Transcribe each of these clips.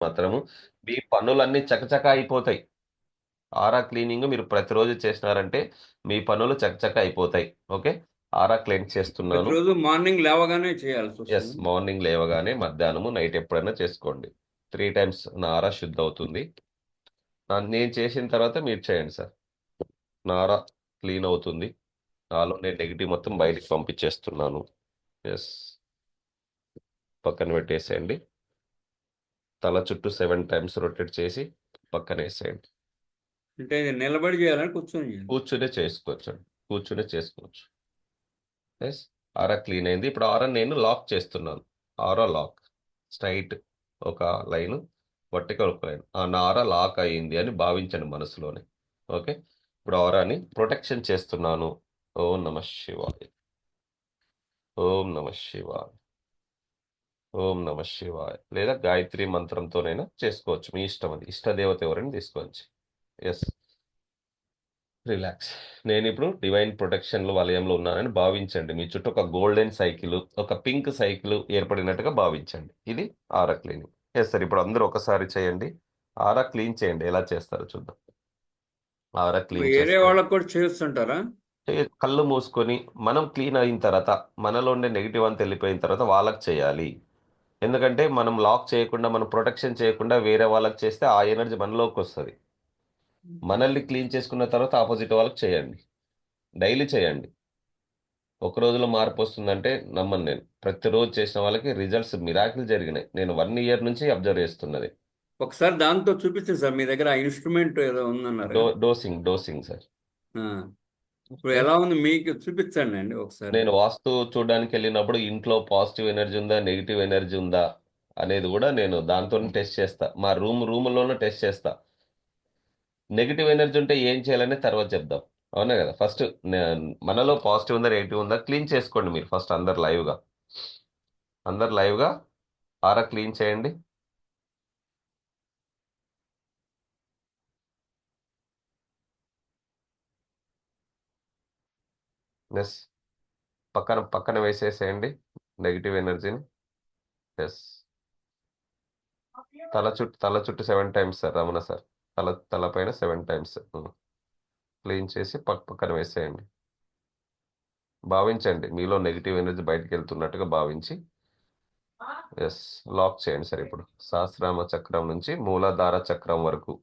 మాత్రము మీ పనులన్నీ చకచకా అయిపోతాయి. ఆరా క్లీనింగ్ మీరు ప్రతిరోజు చేసినారంటే మీ పనులు చకచకా అయిపోతాయి. ఓకే, ఆరా క్లీన్ చేస్తున్నాను. ప్రతిరోజు మార్నింగ్ లేవగానే చేయాల్సి ఎస్, వస్తుంది. మార్నింగ్ లేవగానే, మధ్యాహ్నము, నైట్ ఎప్పుడైనా చేసుకోండి. 3 టైమ్స్ నా ఆరా శుద్ధి అవుతుంది. నేను చేసిన తర్వాత మీరు చేయండి సార్. నా ఆరా క్లీన్ అవుతుంది. నాలో నేను నెగిటివ్ మొత్తం బయటికి పంపించేస్తున్నాను. ఎస్, పక్కన పెట్టేసేయండి. తల చుట్టూ 7 టైమ్స్ రొటేట్ చేసి పక్కన వేసేయండి. అంటే ఇది నిలబడి చేయాలని కూర్చొని చేయాలి. కూర్చునే చేసుకోవచ్చు అండి, కూర్చునే చేసుకోవచ్చు. ఎస్, ఆరా క్లీన్ అయింది. ఇప్పుడు ఆరా నేను లాక్ చేస్తున్నాను. ఆరా లాక్, స్ట్రైట్ ఒక లైన్, వర్టికల్ ఒక లైన్. నా ఆరా లాక్ అయ్యింది అని భావించండి మనసులోనే. ఓకే, ఇప్పుడు ఆరాని ప్రొటెక్షన్ చేస్తున్నాను. ఓం నమ శివాయ, ఓం నమ శివాయ, ఓం నమ శివాయ. లేదా గాయత్రి మంత్రంతోనైనా చేసుకోవచ్చు, మీ ఇష్టం. అది ఇష్టదేవత ఎవరైనా తీసుకోవచ్చు. Yes, relax. నేను ఇప్పుడు డివైన్ ప్రొటెక్షన్లో వలయంలో ఉన్నానని భావించండి. మీ చుట్టూ ఒక గోల్డెన్ సైకిల్, ఒక పింక్ సైకిల్ ఏర్పడినట్టుగా భావించండి. ఇది ఆరా క్లీనింగ్. ఎస్ సార్, ఇప్పుడు అందరూ ఒకసారి చేయండి. ఆరా క్లీన్ చేయండి. ఎలా చేస్తారో చూద్దాం. ఆరా క్లీన్ వేరే చేసుకోండి. వాళ్ళకు కూడా చేస్తుంటారా? కళ్ళు మూసుకొని మనం క్లీన్ అయిన తర్వాత, మనలో ఉండే నెగిటివ్ అంతా వెళ్ళిపోయిన తర్వాత వాళ్ళకి చేయాలి. ఎందుకంటే మనం లాక్ చేయకుండా, మనం ప్రొటెక్షన్ చేయకుండా వేరే వాళ్ళకి చేస్తే ఆ ఎనర్జీ మనలోకి వస్తుంది. మనల్ని క్లీన్ చేసుకున్న తర్వాత ఆపోజిట్ వాళ్ళకి చేయండి. డైలీ చేయండి. ఒక రోజులో మార్పు వస్తుందంటే నమ్మను నేను. ప్రతిరోజు చేసిన వాళ్ళకి రిజల్ట్స్ మిరాకిల్ జరిగినాయి. నేను 1 ఇయర్ నుంచి అబ్జర్వ్ చేస్తున్నది. ఒకసారి దాంతో చూపించండి సార్, మీ దగ్గర ఆ ఇన్స్ట్రుమెంట్ ఏదో ఉందన్నారుగా. Dosing sir. ఆ, ఇప్పుడు ఓకే, ఎలా ఉంది మీకు చూపించండి అండి ఒకసారి. నేను వాస్తు చూడడానికి వెళ్ళినప్పుడు ఇంట్లో పాజిటివ్ ఎనర్జీ ఉందా, నెగిటివ్ ఎనర్జీ ఉందా అనేది కూడా నేను దాంతో టెస్ట్ చేస్తా. మా రూమ్లోనే టెస్ట్ చేస్తా. నెగిటివ్ ఎనర్జీ ఉంటే ఏం చేయాలని తర్వాత చెప్దాం. అవునా కదా? ఫస్ట్ మనలో పాజిటివ్ ఉందా, నెగిటివ్ ఉందా క్లీన్ చేసుకోండి మీరు ఫస్ట్. అందరు లైవ్గా ఆరా క్లీన్ చేయండి. ఎస్, పక్కన పక్కన వేసేసేయండి నెగిటివ్ ఎనర్జీని. ఎస్, తల చుట్టూ 7 టైమ్స్ సార్, రమణ సార్. తలపైన 7 టైమ్స్ క్లీన్ చేసి పక్కన వేసేయండి. భావించండి మీలో నెగిటివ్ ఎనర్జీ బయటికి వెళ్తున్నట్టుగా భావించి. ఎస్, లాక్ చేయండి సార్. ఇప్పుడు సహస్రామ చక్రం నుంచి మూలాధార చక్రం వరకు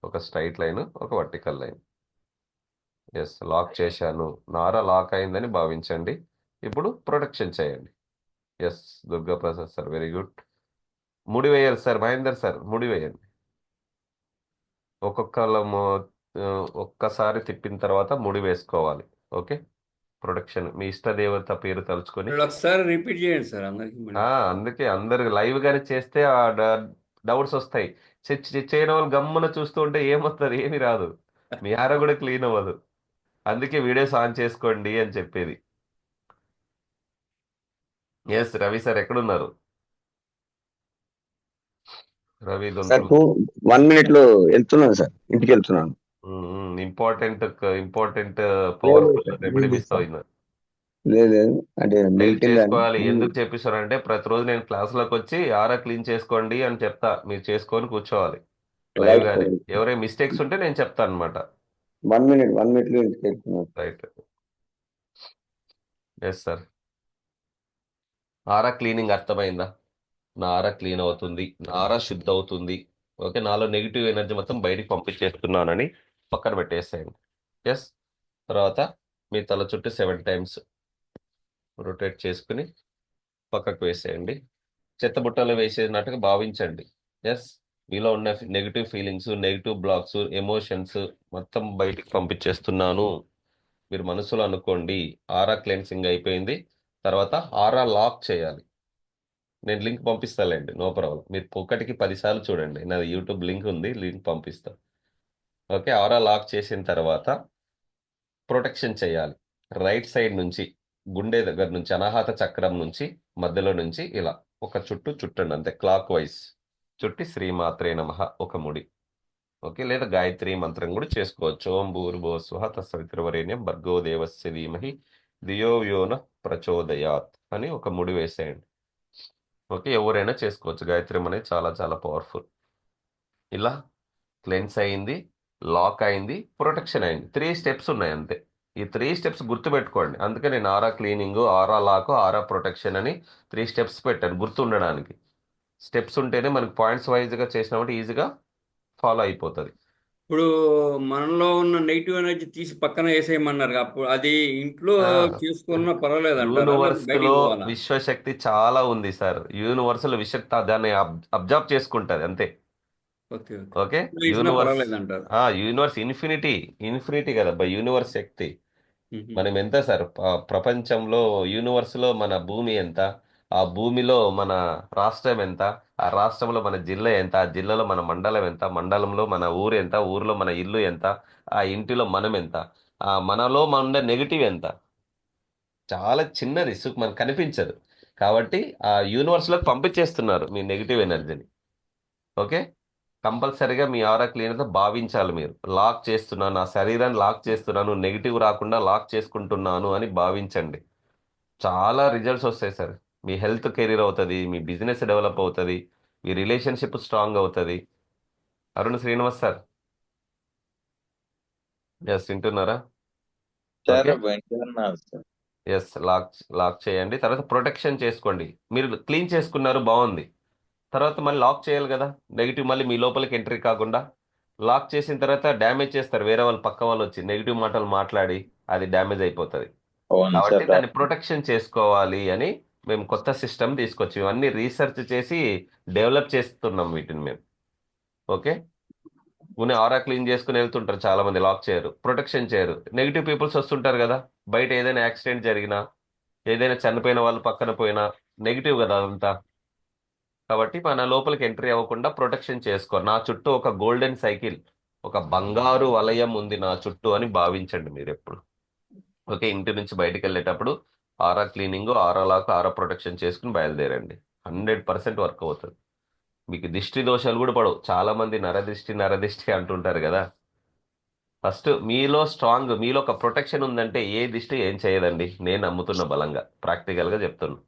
ఒక స్ట్రైట్ లైన్, ఒక వర్టికల్ లైన్. ఎస్, లాక్ చేశాను. నార లాక్ అయిందని భావించండి. ఇప్పుడు ప్రొటెక్షన్ చేయండి. Yes, Durga Prasad sir, very good. ముడి వేయాలి సార్, మహేందర్ సార్, ముడి వేయండి. ఒక్కసారి తిప్పిన తర్వాత ముడి వేసుకోవాలి. ఓకే, ప్రొటెక్షన్ మీ ఇష్టదేవత పేరు తలుచుకొని. ఇప్పుడు ఒకసారి రిపీట్ చేయండి సార్ అందరికి మళ్ళీ. అందుకే అందరు లైవ్ గానే చేస్తే ఆ డౌట్స్ వస్తాయి. చేయని వాళ్ళు గమ్మున చూస్తూ ఉంటే ఏమొస్తుంది, ఏమి రాదు. మీ హార కూడా క్లీన్ అవ్వదు. అందుకే వీడియోస్ ఆన్ చేసుకోండి అని చెప్పేది. ఎస్, రవి సార్ ఎక్కడున్నారు? రవి సార్ గొంతులు. 1 minute లో వెళ్తున్నాను సార్, ఇంటికి వెళ్తున్నాను. ఇంపార్టెంట్ ఇంపార్టెంట్ లేదు లేదు పవర్ఫుల్ సార్, రెమెడీ లేదు మిస్ సార్. అవుతుంది. లేదు లేదు, అంటే డైలీ మిల్క్ వెళ్ళాను. చేసుకోవాలి. ఎందుకు చెప్పిస్తానంటే ప్రతిరోజు నేను క్లాసులోకి వచ్చి ఆరా క్లీన్ చేసుకోండి అని చెప్తా. మీరు చేసుకొని కూర్చోవాలి లైవ్ రైట్ గానే. సార్. ఎవరైనా మిస్టేక్స్ ఉంటే నేను చెప్తాను అనమాట. 1 minute లో ఇంటికి వెళ్తున్నాను. రైట్. ఎస్ సార్, ఆరా క్లీనింగ్ అర్థమైందా? నా ఆరా క్లీన్ అవుతుంది, నా ఆరా శుద్ధ అవుతుంది. ఓకే, నాలో నెగిటివ్ ఎనర్జీ మొత్తం బయటికి పంపించేస్తున్నానని పక్కన పెట్టేసేయండి. ఎస్, తర్వాత మీ తల చుట్టూ 7 టైమ్స్ రొటేట్ చేసుకుని పక్కకు వేసేయండి. చెత్తబుట్టలో వేసేసినట్టుగా భావించండి. ఎస్, మీలో ఉన్న negative feelings, negative blocks, emotions మొత్తం బయటికి పంపించేస్తున్నాను. మీరు మనసులో అనుకోండి. ఆరా క్లెన్సింగ్ అయిపోయింది. తర్వాత ఆరా లాక్ చేయాలి. నేను లింక్ పంపిస్తాలేండి, నో ప్రాబ్లం. మీరు ఒకటికి 10 సార్లు చూడండి. నాది యూట్యూబ్ లింక్ ఉంది, లింక్ పంపిస్తా. ఓకే, ఆరా లాక్ చేసిన తర్వాత ప్రొటెక్షన్ చేయాలి. రైట్ సైడ్ నుంచి, గుండె దగ్గర నుంచి, అనాహత చక్రం నుంచి, మధ్యలో నుంచి ఇలా ఒక చుట్టండి అంతే, క్లాక్ వైజ్ చుట్టి శ్రీమాత్రే నమః ఒక ముడి. ఓకే, లేదా గాయత్రి మంత్రం కూడా చేసుకోవచ్చు. ఓం భూర్భువస్సుః తత్సవితుర్వరేణ్యం భర్గో దేవస్య ధీమహి ధియో యో నః ప్రచోదయాత్ అని ఒక ముడి వేసేయండి. ఓకే, ఎవరైనా చేసుకోవచ్చు. గాయత్రి అనేది చాలా చాలా పవర్ఫుల్. ఇలా క్లెన్స్ అయింది, లాక్ అయింది, ప్రొటెక్షన్ అయింది. 3 స్టెప్స్ ఉన్నాయి అంతే. ఈ 3 స్టెప్స్ గుర్తుపెట్టుకోండి. అందుకే నేను ఆరా క్లీనింగ్, ఆరా లాక్, ఆరా ప్రొటెక్షన్ అని 3 స్టెప్స్ పెట్టాను గుర్తుండడానికి. స్టెప్స్ ఉంటేనే మనకి పాయింట్స్ వైజ్గా చేసినామంటే ఈజీగా ఫాలో అయిపోతుంది. ఇప్పుడు మనలో ఉన్న నెగిటివ్ ఎనర్జీ తీసి పక్కన వేసేయమన్నారు అప్పుడు అది ఇంట్లో చేసుకున్నా పర్వాలేదు అంటారా లేకపోతే యూనివర్స్ లో బయటికి పోవాలా? విశ్వశక్తి చాలా ఉంది సార్. యూనివర్స్ లో విశ్వశక్తి దాన్ని అబ్జర్వ్ చేసుకుంటది అంతే. Okay okay. ఓకే. ఇంట్లో వేసినా యూనివర్స్ పర్వాలేదు అంటారు. యూనివర్స్ ఇన్ఫినిటీ, ఇన్ఫినిటీ కదా బై యూనివర్స్ శక్తి. మనం ఎంత సార్ ప్రపంచంలో యూనివర్స్ లో మన భూమి ఎంత, ఆ భూమిలో మన రాష్ట్రం ఎంత, ఆ రాష్ట్రంలో మన జిల్లా ఎంత, ఆ జిల్లాలో మన మండలం ఎంత, మండలంలో మన ఊరు ఎంత, ఊర్లో మన ఇల్లు ఎంత, ఆ ఇంటిలో మనం ఎంత, ఆ మనలో ఉండే నెగిటివ్ ఎంత. చాలా చిన్నది మనకు కనిపించదు. కాబట్టి ఆ యూనివర్స్ లోకి పంపించేస్తున్నారు మీ నెగిటివ్ ఎనర్జీని. ఓకే. కంపల్సరీగా మీ ఆరా క్లీనర్తో భావించాలి. మీరు లాక్ చేస్తున్నాను, నా శరీరాన్ని లాక్ చేస్తున్నాను, నెగిటివ్ రాకుండా లాక్ చేసుకుంటున్నాను అని భావించండి. చాలా రిజల్ట్స్ వస్తాయి సార్. మీ హెల్త్ కెరీర్ అవుతుంది, మీ బిజినెస్ డెవలప్ అవుతుంది, మీ రిలేషన్షిప్ స్ట్రాంగ్ అవుతుంది. అరుణ్ శ్రీనివాస్ సార్, ఎస్ వింటున్నారా? Sir okay. వింటున్నాను సార్. ఎస్, లాక్ లాక్ చేయండి. తర్వాత ప్రొటెక్షన్ చేసుకోండి. మీరు క్లీన్ చేసుకున్నారు, బాగుంది. తర్వాత మళ్ళీ లాక్ చేయాలి కదా, నెగిటివ్ మళ్ళీ మీ లోపలికి ఎంట్రీ కాకుండా. లాక్ చేసిన తర్వాత డ్యామేజ్ చేస్తారు వేరే వాళ్ళు, పక్క వాళ్ళు వచ్చి నెగిటివ్ మాటలు మాట్లాడి అది డ్యామేజ్ అయిపోతుంది. అవును కాబట్టి సార్. దాన్ని ప్రొటెక్షన్ చేసుకోవాలి అని మేము కొత్త సిస్టమ్ తీసుకొచ్చి ఇవన్నీ రీసెర్చ్ చేసి డెవలప్ చేస్తున్నాం వీటిని మేము. ఓకే. ఉన్న ఆరా క్లీన్ చేసుకుని వెళ్తుంటారు చాలా మంది, లాక్ చేయరు, ప్రొటెక్షన్ చేయరు. నెగిటివ్ పీపుల్స్ వస్తుంటారు కదా, బయట ఏదైనా యాక్సిడెంట్ జరిగినా, ఏదైనా చనిపోయిన వాళ్ళు పక్కన పోయినా నెగిటివ్ కదా అదంతా. కాబట్టి మన లోపలికి ఎంట్రీ అవ్వకుండా ప్రొటెక్షన్ చేసుకో. నా చుట్టూ ఒక గోల్డెన్ సైకిల్, ఒక బంగారు వలయం ఉంది నా చుట్టూ అని భావించండి మీరు ఎప్పుడు. ఓకే. ఇంటి నుంచి బయటికి వెళ్ళేటప్పుడు ఆరా క్లీనింగ్, ఆరా లాక్, ఆరా ప్రొటెక్షన్ చేసుకుని బయలుదేరండి. 100% వర్క్ అవుతుంది. మీకు దిష్టి దోషాలు కూడా పడవు. చాలా మంది నరదిష్టి నరదిష్టి అంటుంటారు కదా. ఫస్ట్ మీలో స్ట్రాంగ్, మీలో ఒక ప్రొటెక్షన్ ఉందంటే ఏ దిష్టి ఏం చేయదండి. నేను నమ్ముతున్న బలంగా, ప్రాక్టికల్ గా చెప్తున్నా.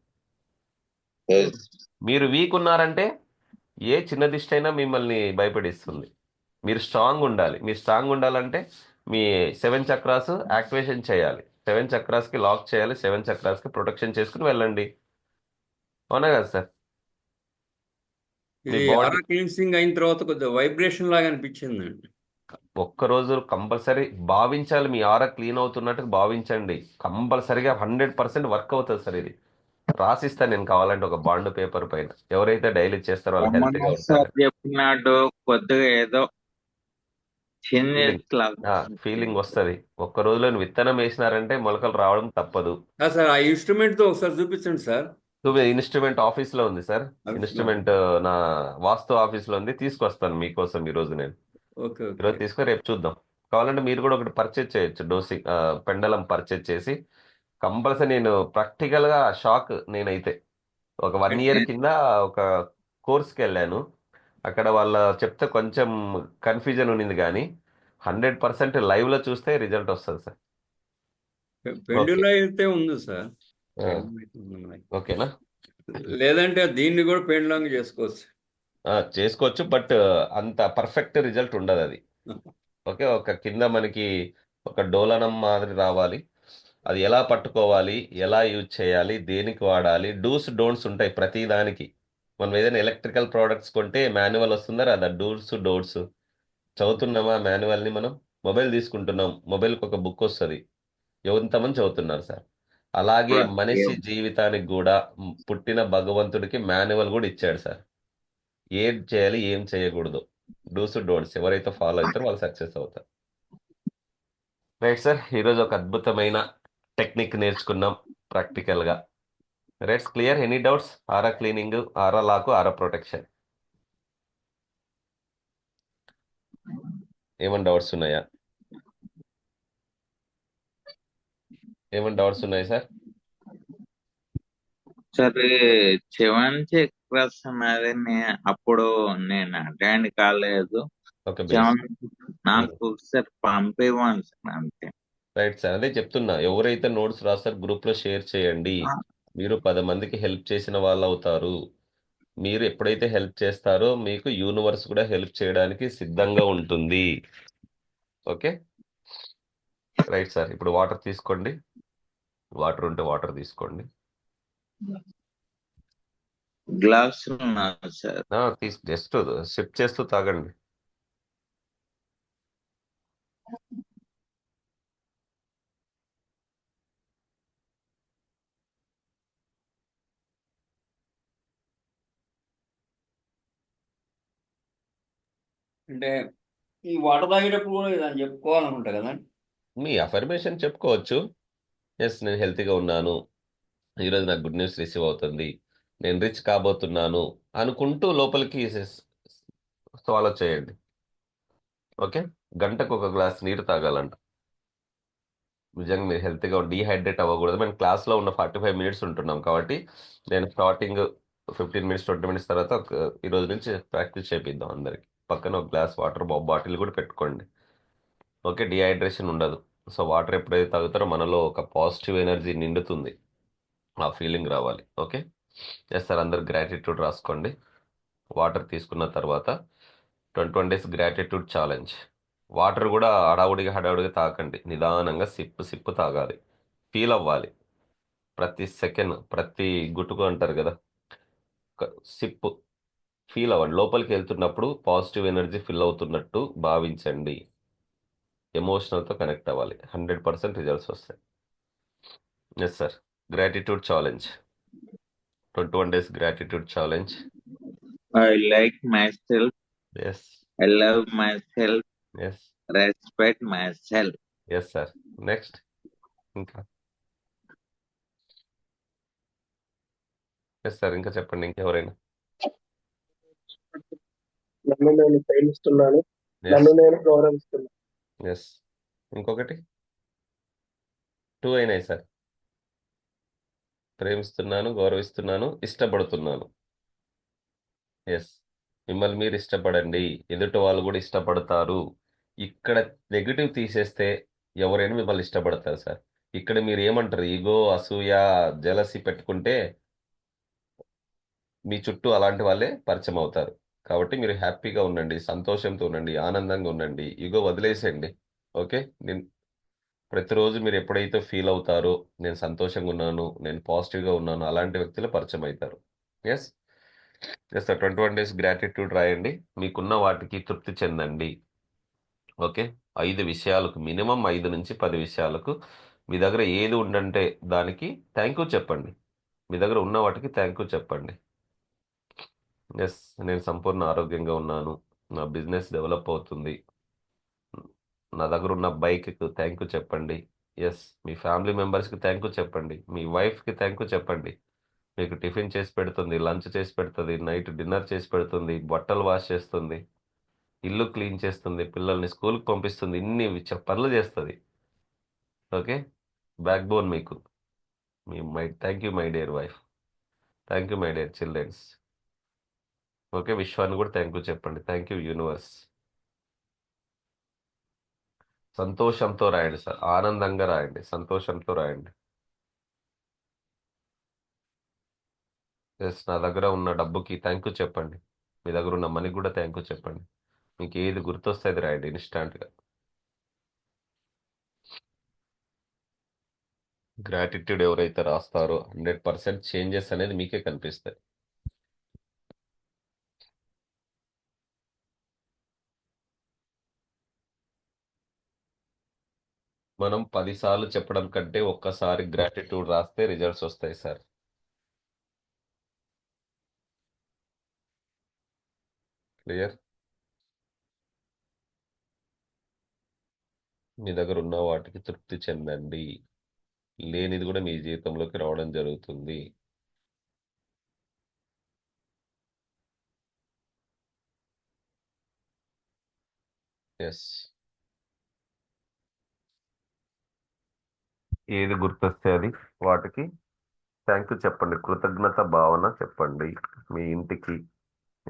Yes. మీరు వీక్ ఉన్నారంటే ఏ చిన్న దిష్టి అయినా మిమ్మల్ని భయపడిస్తుంది. మీరు స్ట్రాంగ్ ఉండాలి. మీరు స్ట్రాంగ్ ఉండాలంటే మీ 7 చక్రాస్ యాక్టివేషన్ చేయాలి, 7 చక్రాస్కి లాక్ చేయాలి, 7 చక్రాస్కి ప్రొటెక్షన్ చేసుకుని వెళ్ళండి. అవునా కదా సార్? మీ ఇది బాడీ ఆరా క్లీన్సింగ్ అయిన తర్వాత కొద్దిగా వైబ్రేషన్ లాగా అనిపించిందండి. ఒక్కరోజు కంపల్సరీ భావించాలి. మీ ఆరా క్లీన్ అవుతున్నట్టు భావించండి. కంపల్సరీగా 100% వర్క్ అవుతుంది సార్. ఇది రాసిస్తాను నేను కావాలంటే ఒక బాండ్ పేపర్ పైన. ఎవరైతే డైలీ చేస్తారో వాళ్ళు రమణ హెల్తీగా సార్ ఉంటారు. చెప్పినట్టు కొద్దిగా ఏదో ఫీలింగ్ చేంజెస్ లాగా ఫీలింగ్ వస్తుంది. ఒక్క రోజులో విత్తనం వేసినారంటే మొలకలు రావడం తప్పదు. సార్ ఆ ఇన్స్ట్రుమెంట్ తో ఒకసారి చూపించండి సార్. ఇన్స్ట్రుమెంట్ ఆఫీస్ లో ఉంది సార్. ఆఫీస్లో. ఇన్స్ట్రుమెంట్ నా వాస్తు ఆఫీస్ లో ఉంది. తీసుకొస్తాను మీకోసం ఈ రోజు నేను. Okay okay. ఈరోజు తీసుకొని రేపు చూద్దాం. కావాలంటే మీరు కూడా ఒకటి పర్చేజ్ చేయొచ్చు, పెండలం పర్చేజ్ చేసి. కంపల్సరీ నేను ప్రాక్టికల్ గా షాక్ నేనైతే. ఒక 1 ఇయర్ కింద ఒక కోర్స్కి వెళ్ళాను. అక్కడ వాళ్ళ చెప్తే కొంచెం కన్ఫ్యూజన్ ఉన్నింది కానీ 100% లైవ్ లో చూస్తే రిజల్ట్ వస్తుంది సార్. ఓకే. పెండులో అయితే ఉంది సార్. ఆ, పెండులో అయితే ఉంది మనకి. ఓకేనా? లేదంటే దీన్ని కూడా పెండ్లాంగ్ చేసుకోవచ్చు. చేసుకోవచ్చు, బట్ అంత పర్ఫెక్ట్ రిజల్ట్ ఉండదు అది. ఓకే. ఒక కింద మనకి ఒక డోలనం మాదిరి రావాలి. అది ఎలా పట్టుకోవాలి, ఎలా యూజ్ చేయాలి, దేనికి వాడాలి, డూస్ డోంట్స్ ఉంటాయి ప్రతి దానికి. మనం ఏదైనా ఎలక్ట్రికల్ ప్రోడక్ట్స్ కొంటే మాన్యువల్ వస్తుందా రాదా, డూస్ డోట్స్ చదువుతున్నామా మాన్యువల్ని. మనం మొబైల్ తీసుకుంటున్నాం, మొబైల్కి ఒక బుక్ వస్తుంది, ఎంతమంది చదువుతున్నారు సార్? అలాగే మనిషి జీవితానికి కూడా పుట్టిన భగవంతుడికి మాన్యువల్ కూడా ఇచ్చాడు సార్. ఏం చేయాలి, ఏం చేయకూడదు, డూస్ డోంట్స్ ఎవరైతే ఫాలో అవుతారో వాళ్ళు సక్సెస్ అవుతారు. రైట్ సార్, ఈరోజు ఒక అద్భుతమైన టెక్నిక్ నేర్చుకున్నాం ప్రాక్టికల్గా. Rights clear? Any doubts? Aura cleaning, aura lock, aura protection ఏమైనా డౌట్స్ ఉన్నాయా? ఏమైనా డౌట్స్ ఉన్నాయి సార్? సరే. సెవెన్ చక్రస్ అనేది అప్పుడు నేను అటెండ్ కాలేదు. Okay base. నాకు ఒకసారి పంపివ్వండి సార్ అంతే. రైట్ సార్, అదే చెప్తున్నా. ఎవరైతే నోట్స్ రాస్తారు గ్రూప్ లో షేర్ చేయండి. మీరు 10 మందికి హెల్ప్ చేసిన వాళ్ళు అవుతారు. మీరు ఎప్పుడైతే హెల్ప్ చేస్తారో మీకు యూనివర్స్ కూడా హెల్ప్ చేయడానికి సిద్ధంగా ఉంటుంది. Okay, right sir. ఇప్పుడు వాటర్ తీసుకోండి. వాటర్ ఉంటే వాటర్ తీసుకోండి. Glass sir. జస్ట్ సిప్ చేస్తూ తాగండి. అంటే ఈ వాటర్ తాగేటప్పుడు కూడా ఇది అని చెప్పుకోవాలనుకుంటా కదా. మీ అఫర్మేషన్ చెప్పుకోవచ్చు. ఎస్, నేను హెల్తీగా ఉన్నాను, ఈరోజు నాకు గుడ్ న్యూస్ రిసీవ్ అవుతుంది, నేను రిచ్ కాబోతున్నాను అనుకుంటూ లోపలికి స్వాలో చేయండి. ఓకే, గంటకు ఒక గ్లాస్ నీరు తాగాలంట. నిజంగా మీరు హెల్త్గా డీహైడ్రేట్ అవ్వకూడదు. మేము క్లాస్లో ఉన్న 45 మినిట్స్ ఉంటున్నాం కాబట్టి నేను స్టార్టింగ్ 15 మినిట్స్ 20 మినిట్స్ తర్వాత ఈ రోజు నుంచి ప్రాక్టీస్ చేపిద్దాం అందరికి. పక్కన ఒక గ్లాస్ వాటర్ బాటిల్ కూడా పెట్టుకోండి. ఓకే, డిహైడ్రేషన్ ఉండదు. సో వాటర్ ఎప్పుడైతే తాగుతారో మనలో ఒక పాజిటివ్ ఎనర్జీ నిండుతుంది, ఆ ఫీలింగ్ రావాలి. Okay, yes sir. అందరు గ్రాటిట్యూడ్ రాసుకోండి. వాటర్ తీసుకున్న తర్వాత 21 డేస్ గ్రాటిట్యూడ్ ఛాలెంజ్. వాటర్ కూడా హడావుడిగా తాగండి. నిదానంగా సిప్పు తాగాలి. ఫీల్ అవ్వాలి ప్రతి సెకండ్, ప్రతి గుటుకు అంటారు కదా, సిప్పు ఫీల్ అవ్వండి. లోపలికి వెళ్తున్నప్పుడు పాజిటివ్ ఎనర్జీ ఫిల్ అవుతున్నట్టు భావించండి. ఎమోషనల్తో కనెక్ట్ అవ్వాలి. 100% రిజల్ట్స్ వస్తాయి. Yes sir. Gratitude challenge, 21 days gratitude challenge. I like myself. Yes, I love myself. Yes, Respect myself. Yes sir. Next ఇంకా ఎస్ సార్, ఇంకా చెప్పండి. ఇంకెవరైనా? నన్ను నేను ప్రేమిస్తున్నాను, ఎస్, నన్ను నేను గౌరవిస్తున్నాను. ఎస్. ఇంకొకటి 2 అయినాయి సార్. ప్రేమిస్తున్నాను, గౌరవిస్తున్నాను, ఇష్టపడుతున్నాను. ఎస్, మిమ్మల్ని మీరు ఇష్టపడండి, ఎదుటి వాళ్ళు కూడా ఇష్టపడతారు. ఇక్కడ నెగిటివ్ తీసేస్తే ఎవరైనా మిమ్మల్ని ఇష్టపడతారు సార్. ఇక్కడ మీరు ఏమంటారు, ఈగో, అసూయ, జలసి పెట్టుకుంటే మీ చుట్టూ అలాంటి వాళ్ళే పరిచయం అవుతారు. కాబట్టి మీరు హ్యాపీగా ఉండండి, సంతోషంతో ఉండండి, ఆనందంగా ఉండండి, ఈగో వదిలేసేయండి. ఓకే, నేను ప్రతిరోజు మీరు ఎప్పుడైతే ఫీల్ అవుతారో నేను సంతోషంగా ఉన్నాను, నేను పాజిటివ్గా ఉన్నాను, అలాంటి వ్యక్తులు పరిచయం అవుతారు. Yes, yes sir. 21 days gratitude రాయండి. మీకున్న వాటికి తృప్తి చెందండి. ఓకే, 5 విషయాలకు, మినిమం 5 నుంచి 10 విషయాలకు మీ దగ్గర ఏది ఉండంటే దానికి థ్యాంక్ యూ చెప్పండి. మీ దగ్గర ఉన్న వాటికి థ్యాంక్ యూ చెప్పండి. ఎస్, నేను సంపూర్ణ ఆరోగ్యంగా ఉన్నాను, నా బిజినెస్ డెవలప్ అవుతుంది, నా దగ్గర ఉన్న బైక్కి థ్యాంక్ యూ చెప్పండి. ఎస్, మీ ఫ్యామిలీ మెంబర్స్కి థ్యాంక్ యూ చెప్పండి. మీ వైఫ్కి థ్యాంక్ యూ చెప్పండి. మీకు టిఫిన్ చేసి పెడుతుంది, లంచ్ చేసి పెడుతుంది, నైట్ డిన్నర్ చేసి పెడుతుంది, బట్టలు వాష్ చేస్తుంది, ఇల్లు క్లీన్ చేస్తుంది, పిల్లల్ని స్కూల్కి పంపిస్తుంది, ఇన్ని పనులు చేస్తుంది. ఓకే, బ్యాక్ బోన్ మీకు. Thank you my dear wife, thank you my dear childrens. Okay, విశ్వాన్ని కూడా థ్యాంక్ యూ చెప్పండి. Thank you universe. సంతోషంతో రాయండి సార్, ఆనందంగా రాయండి, సంతోషంతో రాయండి. ఎస్, నా దగ్గర ఉన్న డబ్బుకి థ్యాంక్ యూ చెప్పండి. మీ దగ్గర ఉన్న మనీకి కూడా థ్యాంక్ యూ చెప్పండి. మీకు ఏది గుర్తొస్తే అది రాయండి ఇన్స్టాంట్గా. గ్రాటిట్యూడ్ ఎవరైతే రాస్తారో 100% చేంజెస్ అనేది మీకే కనిపిస్తాయి. మనం 10 సార్లు చెప్పడం కంటే ఒక్కసారి గ్రాటిట్యూడ్ రాస్తే రిజల్ట్స్ వస్తాయి సార్. క్లియర్? మీ దగ్గర ఉన్న వాటికి తృప్తి చెందండి. లేనిది కూడా మీ జీవితంలోకి రావడం జరుగుతుంది. ఎస్, ఏది గుర్తొస్తే అది వాటికి థ్యాంక్ యూ చెప్పండి. కృతజ్ఞత భావన చెప్పండి మీ ఇంటికి,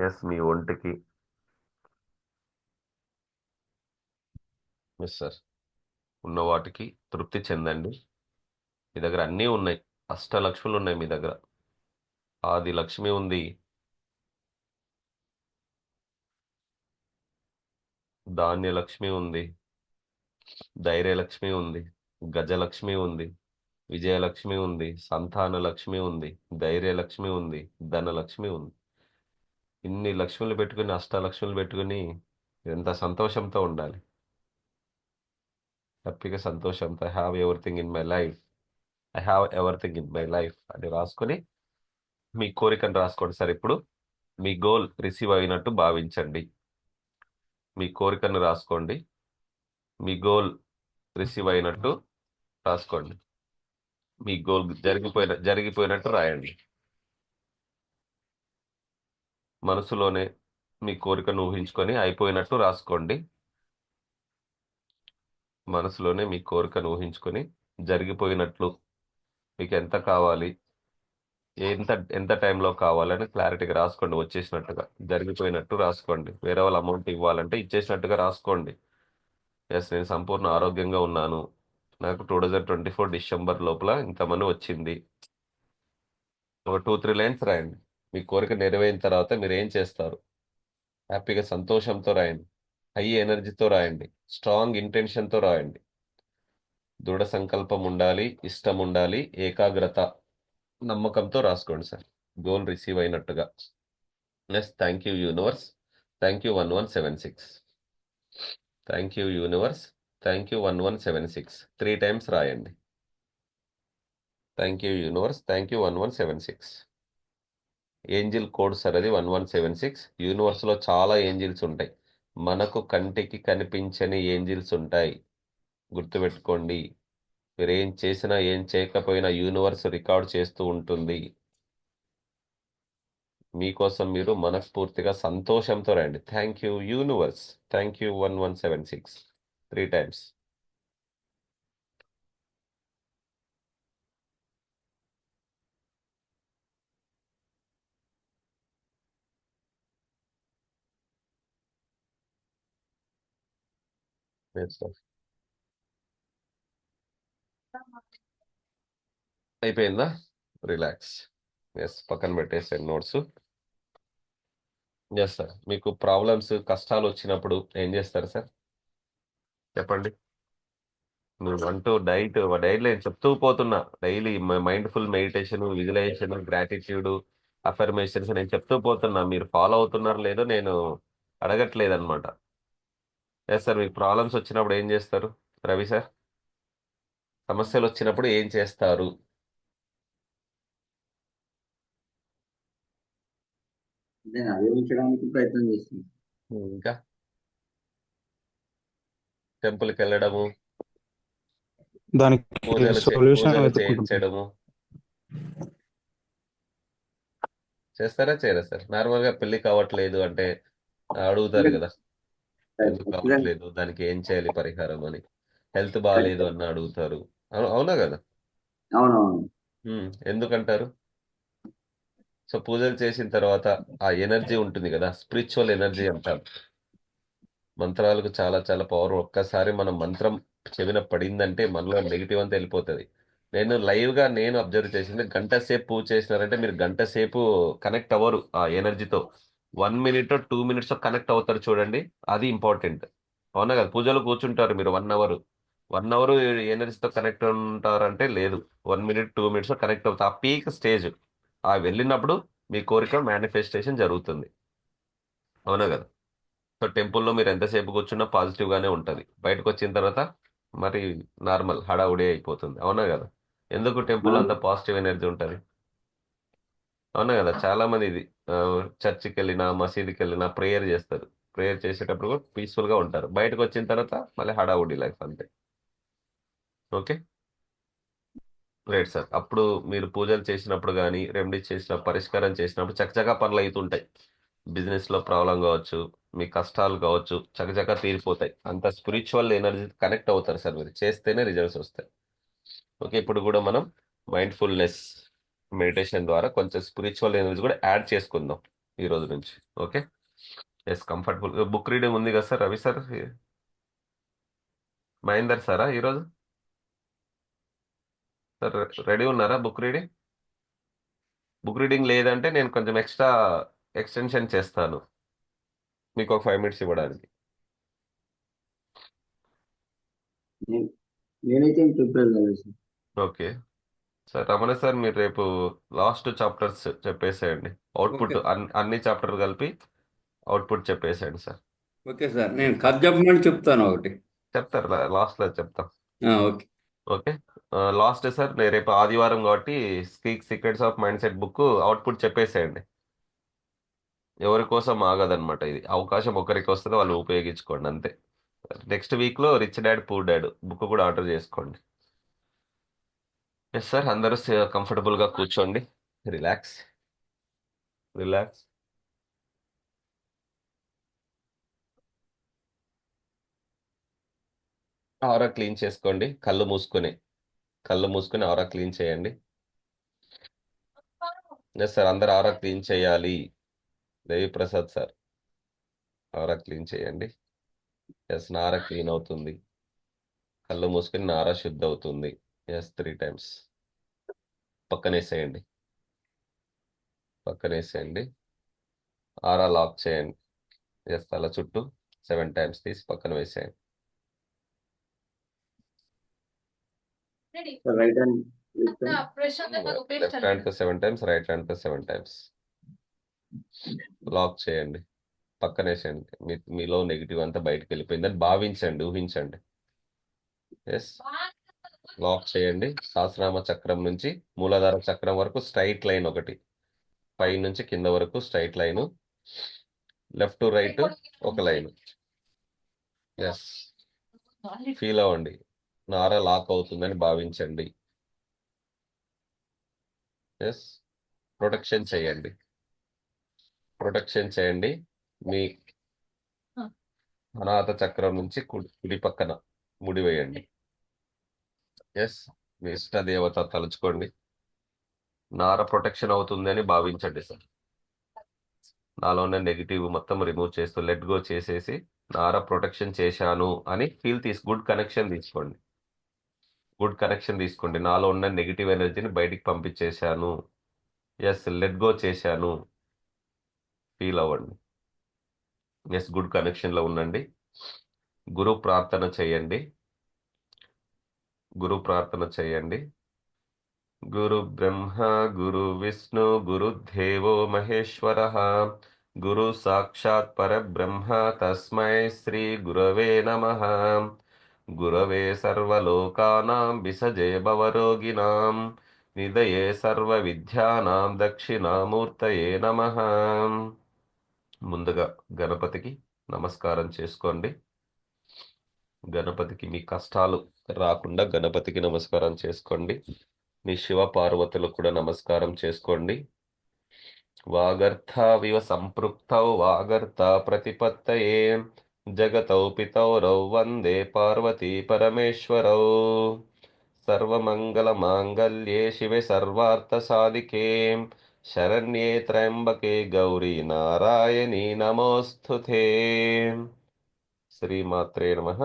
ఎస్, మీ ఒంటికి. Yes sir. ఉన్న వాటికి తృప్తి చెందండి. మీ దగ్గర అన్నీ ఉన్నాయి, అష్టలక్ష్ములు ఉన్నాయి మీ దగ్గర. ఆది లక్ష్మి ఉంది, ధాన్యలక్ష్మి ఉంది, ధైర్యలక్ష్మి ఉంది, గజలక్ష్మి ఉంది, విజయలక్ష్మి ఉంది, సంతాన లక్ష్మి ఉంది, ధైర్యలక్ష్మి ఉంది, ధనలక్ష్మి ఉంది. ఇన్ని లక్ష్ములు పెట్టుకుని, అష్టలక్ష్ములు పెట్టుకుని ఎంత సంతోషంతో ఉండాలి. హ్యాపీగా సంతోషంతో I have everything in my life, I have everything in my life అని రాసుకొని మీ కోరికను రాసుకోండి సార్. ఇప్పుడు మీ గోల్ రిసీవ్ అయినట్టు భావించండి. మీ కోరికను రాసుకోండి, మీ గోల్ రిసీవ్ అయినట్టు రాసుకోండి. మీ గోల్ జరిగిపోయినట్టు రాయండి. మనసులోనే మీ కోరికను ఊహించుకొని అయిపోయినట్టు రాసుకోండి. మనసులోనే మీ కోరికను ఊహించుకొని జరిగిపోయినట్లు, మీకు ఎంత కావాలి, ఎంత ఎంత టైంలో కావాలని క్లారిటీగా రాసుకోండి. వచ్చేసినట్టుగా జరిగిపోయినట్టు రాసుకోండి. వేరే వాళ్ళ అమౌంట్ ఇవ్వాలంటే ఇచ్చేసినట్టుగా రాసుకోండి. ఎస్, నేను సంపూర్ణ ఆరోగ్యంగా ఉన్నాను, నాకు 2024 డిసెంబర్ లోపల ఇంతమంది వచ్చింది. ఒక 2-3 లైన్స్ రాయండి. మీ కోరిక నెరవేరిన తర్వాత మీరు ఏం చేస్తారు, హ్యాపీగా సంతోషంతో రాయండి. హై ఎనర్జీతో రాయండి, స్ట్రాంగ్ ఇంటెన్షన్తో రాయండి. దృఢ సంకల్పం ఉండాలి, ఇష్టం ఉండాలి, ఏకాగ్రత, నమ్మకంతో రాసుకోండి సార్. గోల్ రిసీవ్ అయినట్టుగా. Next, thank you universe, thank you 1176, thank you universe, thank you 1176 3 times రాయండి. Thank you universe, thank you 1176. Angel code sir అది 1176. యూనివర్స్లో చాలా ఏంజిల్స్ ఉంటాయి, మనకు కంటికి కనిపించని ఏంజిల్స్ ఉంటాయి. గుర్తుపెట్టుకోండి, మీరు ఏం చేసినా ఏం చేయకపోయినా యూనివర్స్ రికార్డ్ చేస్తూ ఉంటుంది. మీకోసం మీరు మనస్ఫూర్తిగా సంతోషంతో రండి. Thank you universe, thank you 1176 3 times. అయిపోయిందా? రిలాక్స్. ఎస్, పక్కన పెట్టేసాను నోట్స్. ఎస్ సార్, మీకు ప్రాబ్లమ్స్, కష్టాలు వచ్చినప్పుడు ఏం చేస్తారు సార్ చెప్పండి. మీరు అంటూ డైలీ నేను చెప్తూ పోతున్నా, daily mindful meditation, visualisation, gratitude, affirmations నేను చెప్తూ పోతున్నా. మీరు ఫాలో అవుతున్నారు లేదో నేను అడగట్లేదు అనమాట. ఎస్ సార్, మీకు ప్రాబ్లమ్స్ వచ్చినప్పుడు ఏం చేస్తారు రవి సార్? సమస్యలు వచ్చినప్పుడు ఏం చేస్తారు? నేను అదే ఉంచడానికి ప్రయత్నం చేస్తున్నాను. ఇంకా టెంపుల్కి వెళ్ళడము, దానికి సొల్యూషన్ పూజలు వెతుక్కుంటున్నాం. చేయించడము చేస్తారా చేయరా సార్? నార్మల్ గా పెళ్లి కావట్లేదు అంటే అడుగుతారు కదా, ఎందుకు కావట్లేదు, దానికి ఏం చేయాలి పరిహారం అని. హెల్త్ బాగాలేదు అన్న అడుగుతారు. అవునా కదా? అవునవును. ఎందుకంటారు? సో పూజలు చేసిన తర్వాత ఆ ఎనర్జీ ఉంటుంది కదా, స్పిరిచువల్ ఎనర్జీ అంటారు. మంత్రాలకు చాలా చాలా పవర్. ఒక్కసారి మనం మంత్రం చెవిన పడిందంటే మనలో నెగిటివ్ అంతా వెళ్ళిపోతుంది. నేను లైవ్ గా అబ్జర్వ్ చేసింది, గంట సేపు పూజ చేసినారంటే మీరు గంట సేపు కనెక్ట్ అవ్వరు ఆ ఎనర్జీతో. 1 మినిట్ 2 మినిట్స్ కనెక్ట్ అవుతారు చూడండి, అది ఇంపార్టెంట్. అవునా కదా? పూజలో కూర్చుంటారు మీరు 1 అవర్ ఎనర్జీతో కనెక్ట్ ఉంటారంటే లేదు, 1 మినిట్ 2 మినిట్స్ కనెక్ట్ అవుతారు. ఆ పీక్ స్టేజ్ ఆ వెళ్ళినప్పుడు మీ కోరిక మేనిఫెస్టేషన్ జరుగుతుంది. అవునా కదా? సో టెంపుల్లో మీరు ఎంతసేపు కూర్చున్నా పాజిటివ్ గానే ఉంటుంది, బయటకు వచ్చిన తర్వాత మరి నార్మల్ హడావుడి అయిపోతుంది. అవునా కదా? ఎందుకు టెంపుల్ అంత పాజిటివ్ ఎనర్జీ ఉంటుంది? అవునా కదా? చాలా మంది ఇది చర్చికి వెళ్ళినా, మసీదుకి వెళ్ళినా ప్రేయర్ చేస్తారు. ప్రేయర్ చేసేటప్పుడు కూడా పీస్ఫుల్ గా ఉంటారు, బయటకు వచ్చిన తర్వాత మళ్ళీ హడావుడి లైఫ్ అంతే. Okay, right sir. అప్పుడు మీరు పూజలు చేసినప్పుడు కానీ, రెమెడీస్ చేసిన, పరిష్కారం చేసినప్పుడు చకచకా పనులు అవుతుంటాయి. బిజినెస్ లో ప్రాబ్లం కావచ్చు, మీ కష్టాలు కావచ్చు, చకచకా తీరిపోతాయి. అంత స్పిరిచువల్ ఎనర్జీ కనెక్ట్ అవుతారు సార్, మీరు చేస్తేనే రిజల్ట్స్ వస్తాయి. ఓకే, ఇప్పుడు కూడా మనం మైండ్ఫుల్నెస్ మెడిటేషన్ ద్వారా కొంచెం స్పిరిచువల్ ఎనర్జీ కూడా యాడ్ చేసుకుందాం ఈ రోజు నుంచి. Okay, yes, comfortable. Book reading ఉంది కదా సార్ రవి సార్? మహేందర్ సారా ఈరోజు? సార్ రెడీ ఉన్నారా బుక్ రీడింగ్? బుక్ రీడింగ్ లేదంటే నేను కొంచెం ఎక్స్ట్రా ఎక్స్టెన్షన్ చేస్తాను మీకు ఒక 5 మినిట్స్ ఇవ్వడానికి. నేనైతే ఏం ప్రిపేర్ కాలేదు sir. Okay sir. Ramana sir, మీరు రేపు లాస్ట్ చాప్టర్స్ చెప్పేసేయండి. అవుట్పుట్ ఓకే అన్ని చాప్టర్ కలిపి అవుట్పుట్ చెప్పేసేయండి సార్. ఓకే సార్, నేను కథ చెప్పమని చెప్తాను ఒకటి. చెప్తారు, లాస్ట్లో చెప్తాం. Okay okay. లాస్ట్ సార్, నేను రేపు ఆదివారం కాబట్టి secrets of mindset book output చెప్పేసేయండి. ఎవరి కోసం ఆగదనమాట, ఇది అవకాశం ఒకరికి వస్తుంది, వాళ్ళు ఉపయోగించుకోండి అంతే. నెక్స్ట్ వీక్లో rich dad poor dad book కూడా ఆర్డర్ చేసుకోండి. ఎస్ సార్, అందరూ కంఫర్టబుల్గా కూర్చోండి. Relax relax. ఆరా క్లీన్ చేసుకోండి. కళ్ళు మూసుకొని ఆరా క్లీన్ చేయండి. ఎస్ సార్, అందరు ఆరా క్లీన్ చేయాలి. Devi Prasad sir, aura clean చేయండి. ఎస్, నారా క్లీన్ అవుతుంది. కళ్ళు మూసుకొని నారా శుద్ధి అవుతుంది. Yes, 3 times. పక్కనేసేయండి. ఆరా లాక్ చేయండి. ఎస్, తల చుట్టూ 7 times తీసి పక్కన వేసేయండి. రైట్ హ్యాండ్ లెఫ్ట్ హ్యాండ్తో 7 times, రైట్ హ్యాండ్తో 7 times. లాక్ చేయండి, పక్కనేసేయండి. మీలో నెగిటివ్ అంతా బయటకు వెళ్ళిపోయిందని భావించండి, ఊహించండి. ఎస్, లాక్ చేయండి. సహస్రనామ చక్రం నుంచి మూలాధార చక్రం వరకు స్ట్రైట్ లైన్ ఒకటి, పై నుంచి కింద వరకు straight line, left to right ఒక లైన్. ఎస్, ఫీల్ అవ్వండి. నార లాక్ అవుతుందని భావించండి. ఎస్, ప్రొటెక్షన్ చేయండి. మీ అనాథ చక్రం నుంచి కుడి పక్కన ముడి వేయండి. ఎస్, మీ ఇష్ట దేవత తలుచుకోండి. నార ప్రొటెక్షన్ అవుతుందని భావించండి సార్. నాలో ఉన్న నెగిటివ్ మొత్తం రిమూవ్ చేస్తూ లెట్ గో చేసేసి నార ప్రొటెక్షన్ చేశాను అని గుడ్ కనెక్షన్ తీసుకోండి. నాలో ఉన్న నెగిటివ్ ఎనర్జీని బయటికి పంపించేశాను. ఎస్, లెట్ గో చేశాను. ఫీల్ అవ్వండి. ఎస్, గుడ్ కనెక్షన్లో ఉండండి. గురు ప్రార్థన చేయండి. గురు బ్రహ్మ గురు విష్ణు గురుదేవో మహేశ్వర, గురు సాక్షాత్ పరబ్రహ్మ తస్మై శ్రీ గురవే నమః. గురవే సర్వలోకానాం విసజే భవరోగిణాం నిదయే సర్వ విద్యానాం దక్షిణామూర్తయే నమః. ముందుగా గణపతికి నమస్కారం చేసుకోండి. గణపతికి మీ కష్టాలు రాకుండా గణపతికి నమస్కారం చేసుకోండి. మీ శివ పార్వతులకు కూడా నమస్కారం చేసుకోండి. వాగర్థావివ సంపృక్తౌ వాగర్థ ప్రతిపత్తయే జగతౌ పితౌరౌ వందే పార్వతీ పరమేశ్వరౌ. సర్వమంగళ మాంగళ్యే శివే సర్వార్థ సాధికే శరణ్యే త్రయంబకే గౌరీ నారాయణీ నమోస్తుతే. శ్రీమాత్రే నమః.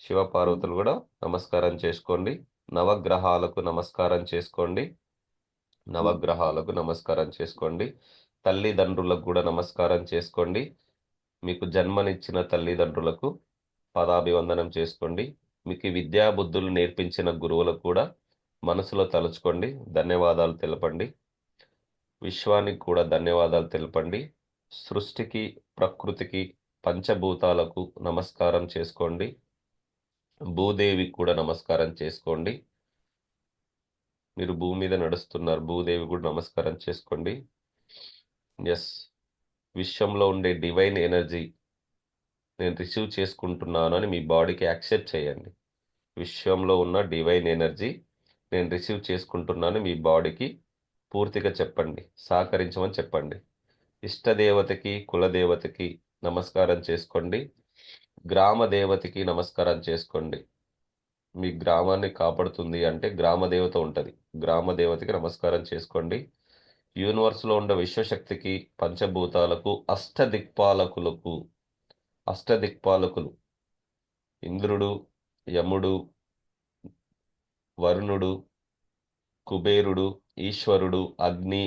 శివ పార్వతులు కూడా నమస్కారం చేసుకోండి. నవగ్రహాలకు నమస్కారం చేసుకోండి. తల్లిదండ్రులకు కూడా నమస్కారం చేసుకోండి. మీకు జన్మనిచ్చిన తల్లిదండ్రులకు పదాభివందనం చేసుకోండి. మీకు విద్యా బుద్ధులు నేర్పించిన గురువులకు కూడా మనసులో తలుచుకోండి, ధన్యవాదాలు తెలపండి. విశ్వానికి కూడా ధన్యవాదాలు తెలపండి. సృష్టికి, ప్రకృతికి, పంచభూతాలకు నమస్కారం చేసుకోండి. భూదేవికి కూడా నమస్కారం చేసుకోండి. మీరు భూమి మీద నడుస్తున్నారు, భూదేవి కూడా నమస్కారం చేసుకోండి. ఎస్, విశ్వంలో ఉండే డివైన్ ఎనర్జీ నేను రిసీవ్ చేసుకుంటున్నాను అని మీ బాడీకి యాక్సెప్ట్ చేయండి. విశ్వంలో ఉన్న డివైన్ ఎనర్జీ నేను రిసీవ్ చేసుకుంటున్నాను మీ బాడీకి పూర్తిగా చెప్పండి, సహకరించమని చెప్పండి. ఇష్టదేవతకి, కులదేవతకి నమస్కారం చేసుకోండి. గ్రామ దేవతకి నమస్కారం చేసుకోండి. మీ గ్రామాన్ని కాపాడుతుంది అంటే గ్రామ దేవత ఉంటుంది, గ్రామ దేవతకి నమస్కారం చేసుకోండి. యూనివర్స్లో ఉన్న విశ్వశక్తికి, పంచభూతాలకు, అష్టదిక్పాలకులు ఇంద్రుడు, యముడు, వరుణుడు, కుబేరుడు, ఈశ్వరుడు, అగ్ని,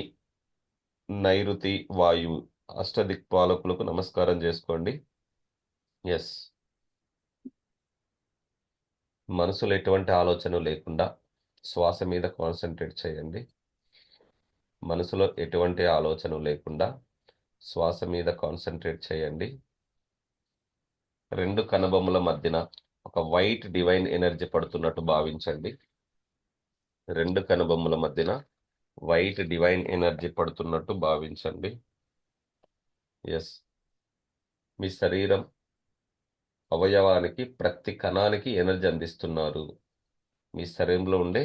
నైరుతి, వాయువు, అష్టదిక్పాలకులకు నమస్కారం చేసుకోండి. ఎస్, మనసులో ఎటువంటి ఆలోచన లేకుండా శ్వాస మీద కాన్సన్ట్రేట్ చేయండి. మనసులో ఎటువంటి ఆలోచన లేకుండా శ్వాస మీద కాన్సన్ట్రేట్ చేయండి. 2 కనుబొమ్మల మధ్యన ఒక వైట్ డివైన్ ఎనర్జీ పడుతున్నట్టు భావించండి. 2 కనుబొమ్మల మధ్యన వైట్ డివైన్ ఎనర్జీ పడుతున్నట్టు భావించండి. ఎస్. మీ శరీరం అవయవానికి ప్రతి కణానికి ఎనర్జీ అందిస్తున్నారు. మీ శరీరంలో ఉండే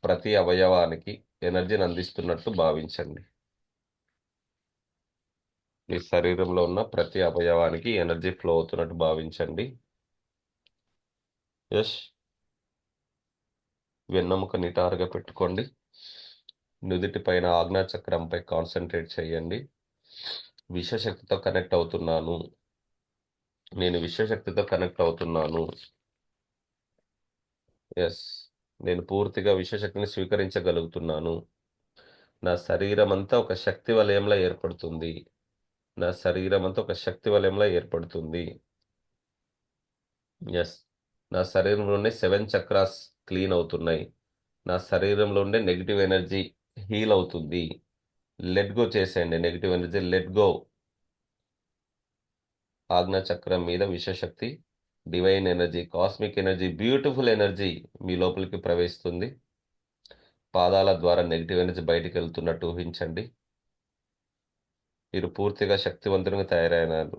ప్రతి అవయవానికి ఎనర్జీని అందిస్తున్నట్టు భావించండి. మీ శరీరంలో ఉన్న ప్రతి అవయవానికి ఎనర్జీ ఫ్లో అవుతున్నట్టు భావించండి. ఎస్. వెన్నెముక నిటారుగా పెట్టుకోండి. నుదిటి పైన ఆజ్ఞా చక్రంపై కాన్సన్ట్రేట్ చేయండి. విశ్వశక్తితో కనెక్ట్ అవుతున్నాను. నేను విశ్వశక్తితో కనెక్ట్ అవుతున్నాను. ఎస్. నేను పూర్తిగా విశ్వశక్తిని స్వీకరించగలుగుతున్నాను. నా శరీరం అంతా ఒక శక్తి వలయంలా ఏర్పడుతుంది. నా శరీరం అంతా ఒక శక్తి వలయంలా ఏర్పడుతుంది. ఎస్. నా శరీరంలోనే 7 చక్రాస్ క్లీన్ అవుతున్నాయి. నా శరీరంలో ఉండే నెగిటివ్ ఎనర్జీ హీల్ అవుతుంది. లెట్ గో చేసేయండి. Negative energy let go. ఆజ్ఞా చక్రం మీద విశ్వశక్తి, divine energy, cosmic energy, beautiful energy మీ లోపలికి ప్రవేశిస్తుంది. పాదాల ద్వారా నెగిటివ్ ఎనర్జీ బయటికి వెళ్తున్నట్టు ఊహించండి. మీరు పూర్తిగా శక్తివంతునిగా తయారైనారు.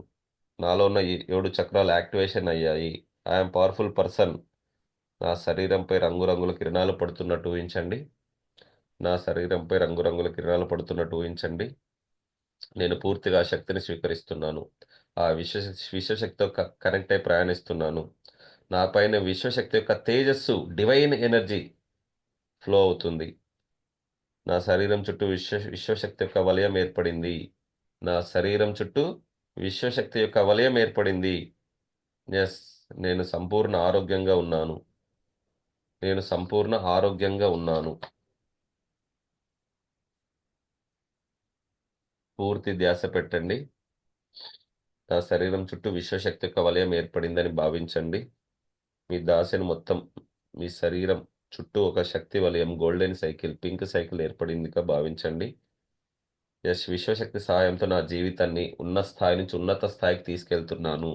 నాలో ఉన్న ఈ 7 చక్రాలు యాక్టివేషన్ అయ్యాయి. I'm powerful person. నా శరీరంపై రంగురంగుల కిరణాలు పడుతున్నట్టు ఊహించండి. నా శరీరంపై రంగురంగుల కిరణాలు పడుతున్నట్టు ఊహించండి. నేను పూర్తిగా ఆ శక్తిని స్వీకరిస్తున్నాను. ఆ విశ్వశక్తితో కనెక్ట్ అయి ప్రయాణిస్తున్నాను. నా పైన విశ్వశక్తి యొక్క తేజస్సు, డివైన్ ఎనర్జీ ఫ్లో అవుతుంది. నా శరీరం చుట్టూ విశ్వశక్తి యొక్క వలయం ఏర్పడింది. నా శరీరం చుట్టూ విశ్వశక్తి యొక్క వలయం ఏర్పడింది. ఎస్. నేను సంపూర్ణ ఆరోగ్యంగా ఉన్నాను. నేను సంపూర్ణ ఆరోగ్యంగా ఉన్నాను. పూర్తి ధ్యాస పెట్టండి. నా శరీరం చుట్టూ విశ్వశక్తి యొక్క వలయం ఏర్పడిందని భావించండి. మీ దాసను మొత్తం మీ శరీరం చుట్టూ ఒక శక్తి వలయం, గోల్డెన్ సైకిల్, పింక్ సైకిల్ ఏర్పడిందిగా భావించండి. ఎస్. విశ్వశక్తి సహాయంతో నా జీవితాన్ని ఉన్న స్థాయి నుంచి ఉన్నత స్థాయికి తీసుకెళ్తున్నాను.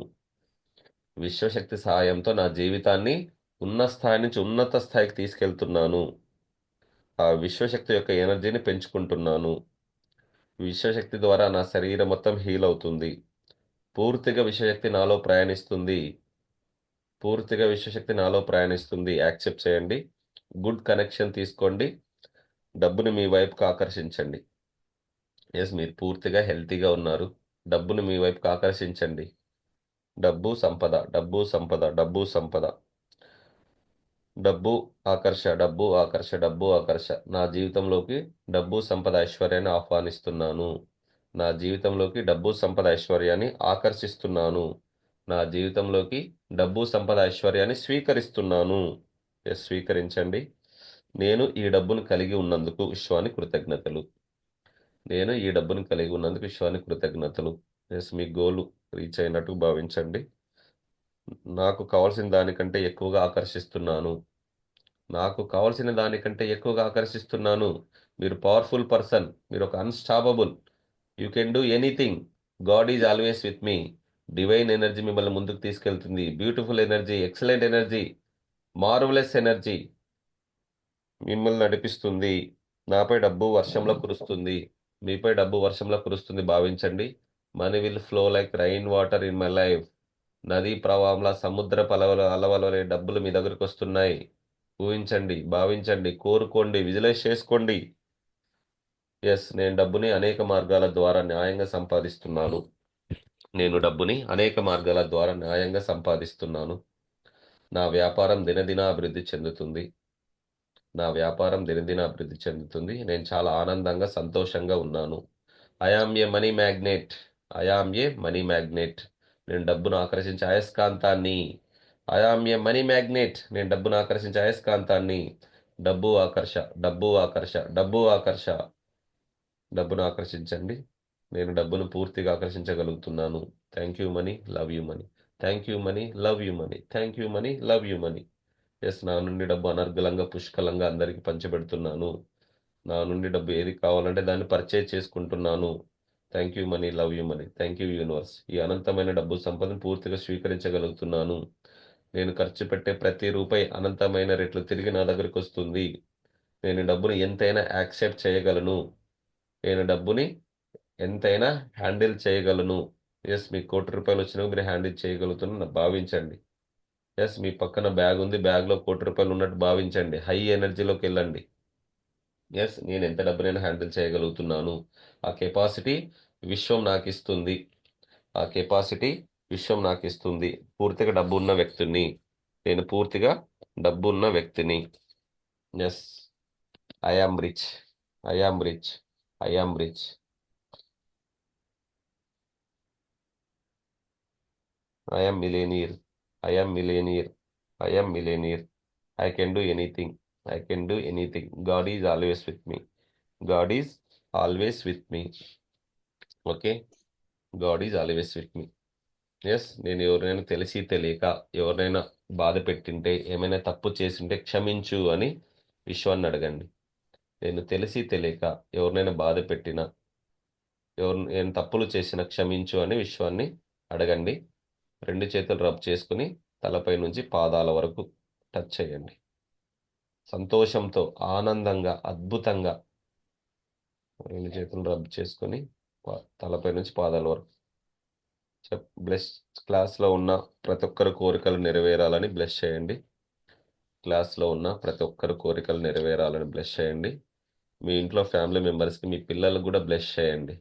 విశ్వశక్తి సహాయంతో నా జీవితాన్ని ఉన్న స్థాయి నుంచి ఉన్నత స్థాయికి తీసుకెళ్తున్నాను. ఆ విశ్వశక్తి యొక్క ఎనర్జీని పెంచుకుంటున్నాను. విశ్వశక్తి ద్వారా నా శరీరం మొత్తం హీల్ అవుతుంది. పూర్తిగా విశ్వశక్తి నాలో ప్రయాణిస్తుంది. పూర్తిగా విశ్వశక్తి నాలో ప్రయాణిస్తుంది. యాక్సెప్ట్ చేయండి. గుడ్ కనెక్షన్ తీసుకోండి. డబ్బుని మీ వైపుకు ఆకర్షించండి. ఎస్. మీరు పూర్తిగా హెల్తీగా ఉన్నారు. డబ్బును మీ వైపుకు ఆకర్షించండి. డబ్బు సంపద, డబ్బు సంపద, డబ్బు సంపద, డబ్బు ఆకర్ష, డబ్బు ఆకర్ష, డబ్బు ఆకర్ష. నా జీవితంలోకి డబ్బు సంపద ఐశ్వర్యాన్ని ఆహ్వానిస్తున్నాను. నా జీవితంలోకి డబ్బు సంపద ఐశ్వర్యాన్ని ఆకర్షిస్తున్నాను. నా జీవితంలోకి డబ్బు సంపద ఐశ్వర్యాన్ని స్వీకరిస్తున్నాను. ఎస్. స్వీకరించండి. నేను ఈ డబ్బును కలిగి ఉన్నందుకు విశ్వానికి కృతజ్ఞతలు. నేను ఈ డబ్బును కలిగి ఉన్నందుకు విశ్వానికి కృతజ్ఞతలు. ఎస్. మీ గోలు రీచ్ అయినట్టు భావించండి. నాకు కావాల్సిన దానికంటే ఎక్కువగా ఆకర్షిస్తున్నాను. నాకు కావాల్సిన దానికంటే ఎక్కువగా ఆకర్షిస్తున్నాను. మీరు పవర్ఫుల్ పర్సన్. మీరు ఒక unstoppable. You can do anything. God is always with me. Divine energy మిమ్మల్ని ముందుకు తీసుకెళ్తుంది. Beautiful energy, excellent energy, marvellous energy మిమ్మల్ని నడిపిస్తుంది. నాపై డబ్బు వర్షంలో కురుస్తుంది. మీపై డబ్బు వర్షంలో కురుస్తుంది భావించండి. Money will flow like rain water in my life. నదీ ప్రవాహంలా, సముద్ర అలవలే డబ్బులు మీ దగ్గరికి వస్తున్నాయి. ఊహించండి, భావించండి, కోరుకోండి, విజువలైజ్ చేసుకోండి. ఎస్. నేను డబ్బుని అనేక మార్గాల ద్వారా న్యాయంగా సంపాదిస్తున్నాను. నేను డబ్బుని అనేక మార్గాల ద్వారా న్యాయంగా సంపాదిస్తున్నాను. నా వ్యాపారం దినదిన అభివృద్ధి చెందుతుంది. నా వ్యాపారం దినదిన అభివృద్ధి చెందుతుంది. నేను చాలా ఆనందంగా, సంతోషంగా ఉన్నాను. I am a money magnet. I am a money magnet. నేను డబ్బును ఆకర్షించే అయస్కాంతాన్ని. I am a money magnet. నేను డబ్బును ఆకర్షించే అయస్కాంతాన్ని. డబ్బు ఆకర్ష, డబ్బు ఆకర్ష, డబ్బు ఆకర్ష. డబ్బును ఆకర్షించండి. నేను డబ్బును పూర్తిగా ఆకర్షించగలుగుతున్నాను. Thank you money, love you money. Thank you money, love you money. Thank you money, love you money. Yes, నా నుండి డబ్బు అనర్గళంగా పుష్కలంగా అందరికీ పంచిపెడుతున్నాను. నా నుండి డబ్బు ఏది కావాలంటే దాన్ని పర్చేజ్ చేసుకుంటున్నాను. Thank you money, love you money, thank you universe. ఈ అనంతమైన డబ్బు సంపదను పూర్తిగా స్వీకరించగలుగుతున్నాను. నేను ఖర్చు పెట్టే ప్రతి రూపాయి అనంతమైన రెట్లు తిరిగి నా దగ్గరికి వస్తుంది. నేను డబ్బుని ఎంతైనా యాక్సెప్ట్ చేయగలను. నేను డబ్బుని ఎంతైనా హ్యాండిల్ చేయగలను. ఎస్, మీకు ₹1,00,00,000 వచ్చినా మీరు హ్యాండిల్ చేయగలుగుతున్నా భావించండి. ఎస్, మీ పక్కన బ్యాగ్ ఉంది, బ్యాగ్లో ₹1,00,00,000 ఉన్నట్టు భావించండి. హై ఎనర్జీలోకి వెళ్ళండి. ఎస్, నేను ఎంత డబ్బునైనా హ్యాండిల్ చేయగలుగుతున్నాను. ఆ కెపాసిటీ విశ్వం నాకు ఇస్తుంది. ఆ కెపాసిటీ విశ్వం నాకు ఇస్తుంది. పూర్తిగా డబ్బు ఉన్న వ్యక్తిని నేను. పూర్తిగా డబ్బు ఉన్న వ్యక్తిని. Yes, I am rich, I am rich, I am rich. I am millionaire. I am millionaire. I am millionaire. I can do anything. I can do anything. God is always with me. God is always with me. Okay? God is always with me. Yes, నేను ఎవరినైనా తెలిసి తెలియక ఎవరినైనా బాధ పెట్టింటే, ఏమైనా తప్పు చేసింటే క్షమించు అని విశ్వాన్ని అడగండి. నేను తెలిసి తెలియక ఎవరినైనా బాధ పెట్టినా, నేను తప్పులు చేసిన క్షమించు అని విశ్వాన్ని అడగండి. 2 చేతులు రబ్ చేసుకుని తలపై నుంచి పాదాల వరకు టచ్ చేయండి. సంతోషంతో, ఆనందంగా, అద్భుతంగా 2 చేతులు రబ్ చేసుకొని తలపై నుంచి పాదాల వరకు బ్లెస్. క్లాస్లో ఉన్న ప్రతి ఒక్కరి కోరికలు నెరవేరాలని బ్లెస్ చేయండి. క్లాస్లో ఉన్న ప్రతి ఒక్కరి కోరికలు నెరవేరాలని బ్లెస్ చేయండి. మీ ఇంట్లో ఫ్యామిలీ మెంబర్స్కి, మీ పిల్లలకు కూడా బ్లెస్ చేయండి.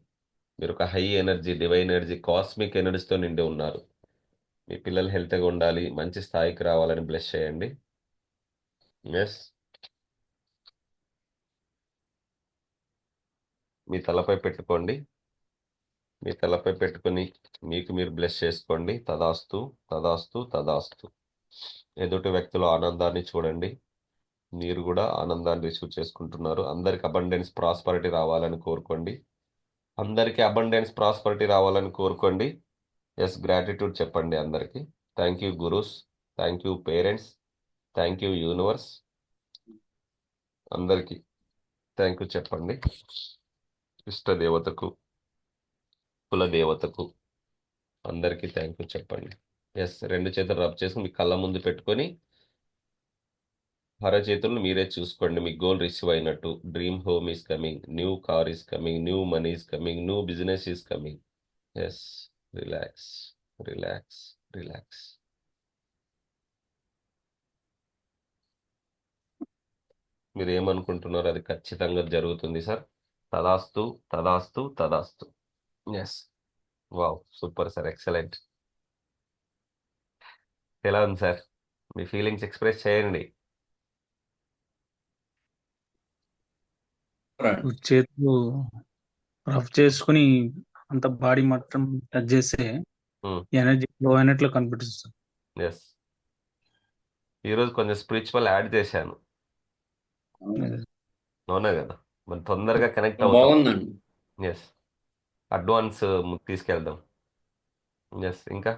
మీరు ఒక high energy, divine energy, cosmic ఎనర్జీతో నిండి ఉన్నారు. మీ పిల్లలు హెల్త్గా ఉండాలి, మంచి స్థాయికి రావాలని బ్లెస్ చేయండి. ఎస్, మీ తలపై పెట్టుకోండి. మీ తలపై పెట్టుకొని మీకు మీరు బ్లెస్ చేసుకోండి. తదాస్తు, తదాస్తు, తదాస్తు. ఎదుటి వ్యక్తుల ఆనందాన్ని చూడండి. మీరు కూడా ఆనందాన్ని రిసీవ్ చేసుకుంటున్నారు. అందరికి అబండెన్స్, ప్రాస్పరిటీ రావాలని కోరుకోండి. అందరికీ అబండెన్స్, ప్రాస్పరిటీ రావాలని కోరుకోండి. ఎస్, గ్రాటిట్యూడ్ చెప్పండి అందరికీ. Thank you gurus, thank you parents, thank you universe. అందరికీ థ్యాంక్ యూ చెప్పండి. ఇష్టదేవతకు, కులదేవతకు అందరికీ థ్యాంక్ యూ చెప్పండి. ఎస్, 2 చేతులు రబ్ చేసుకుని మీ కళ్ళ ముందు పెట్టుకొని చేతులను మీరే చూసుకోండి. మీ గోల్ రిసీవ్ అయినట్టు. Dream home is coming, new car is coming, new money is coming, new business is coming. Yes, relax, relax, relax. మీరు ఏమనుకుంటున్నారో అది ఖచ్చితంగా జరుగుతుంది సార్. తదాస్తు, తదాస్తు, తదాస్తు. Yes, wow, super sir, excellent. ఎలా ఉంది సార్? మీ ఫీలింగ్స్ ఎక్స్ప్రెస్ చేయండి. చేతులు రఫ్ చేసుకుని అంత బాడీ మొత్తం టచ్ చేస్తే ఎనర్జీ లో అయినట్లు కనిపిస్తుంది. ఎస్, ఈరోజు కొంచెం స్పిరిచువల్ యాడ్ చేశాను. అవునా కదా? మనం తొందరగా కనెక్ట్ అవుతాం. బాగుందండి. ఎస్, అడ్వాన్స్ తీసుకెళ్దాం. ఎస్, ఇంకా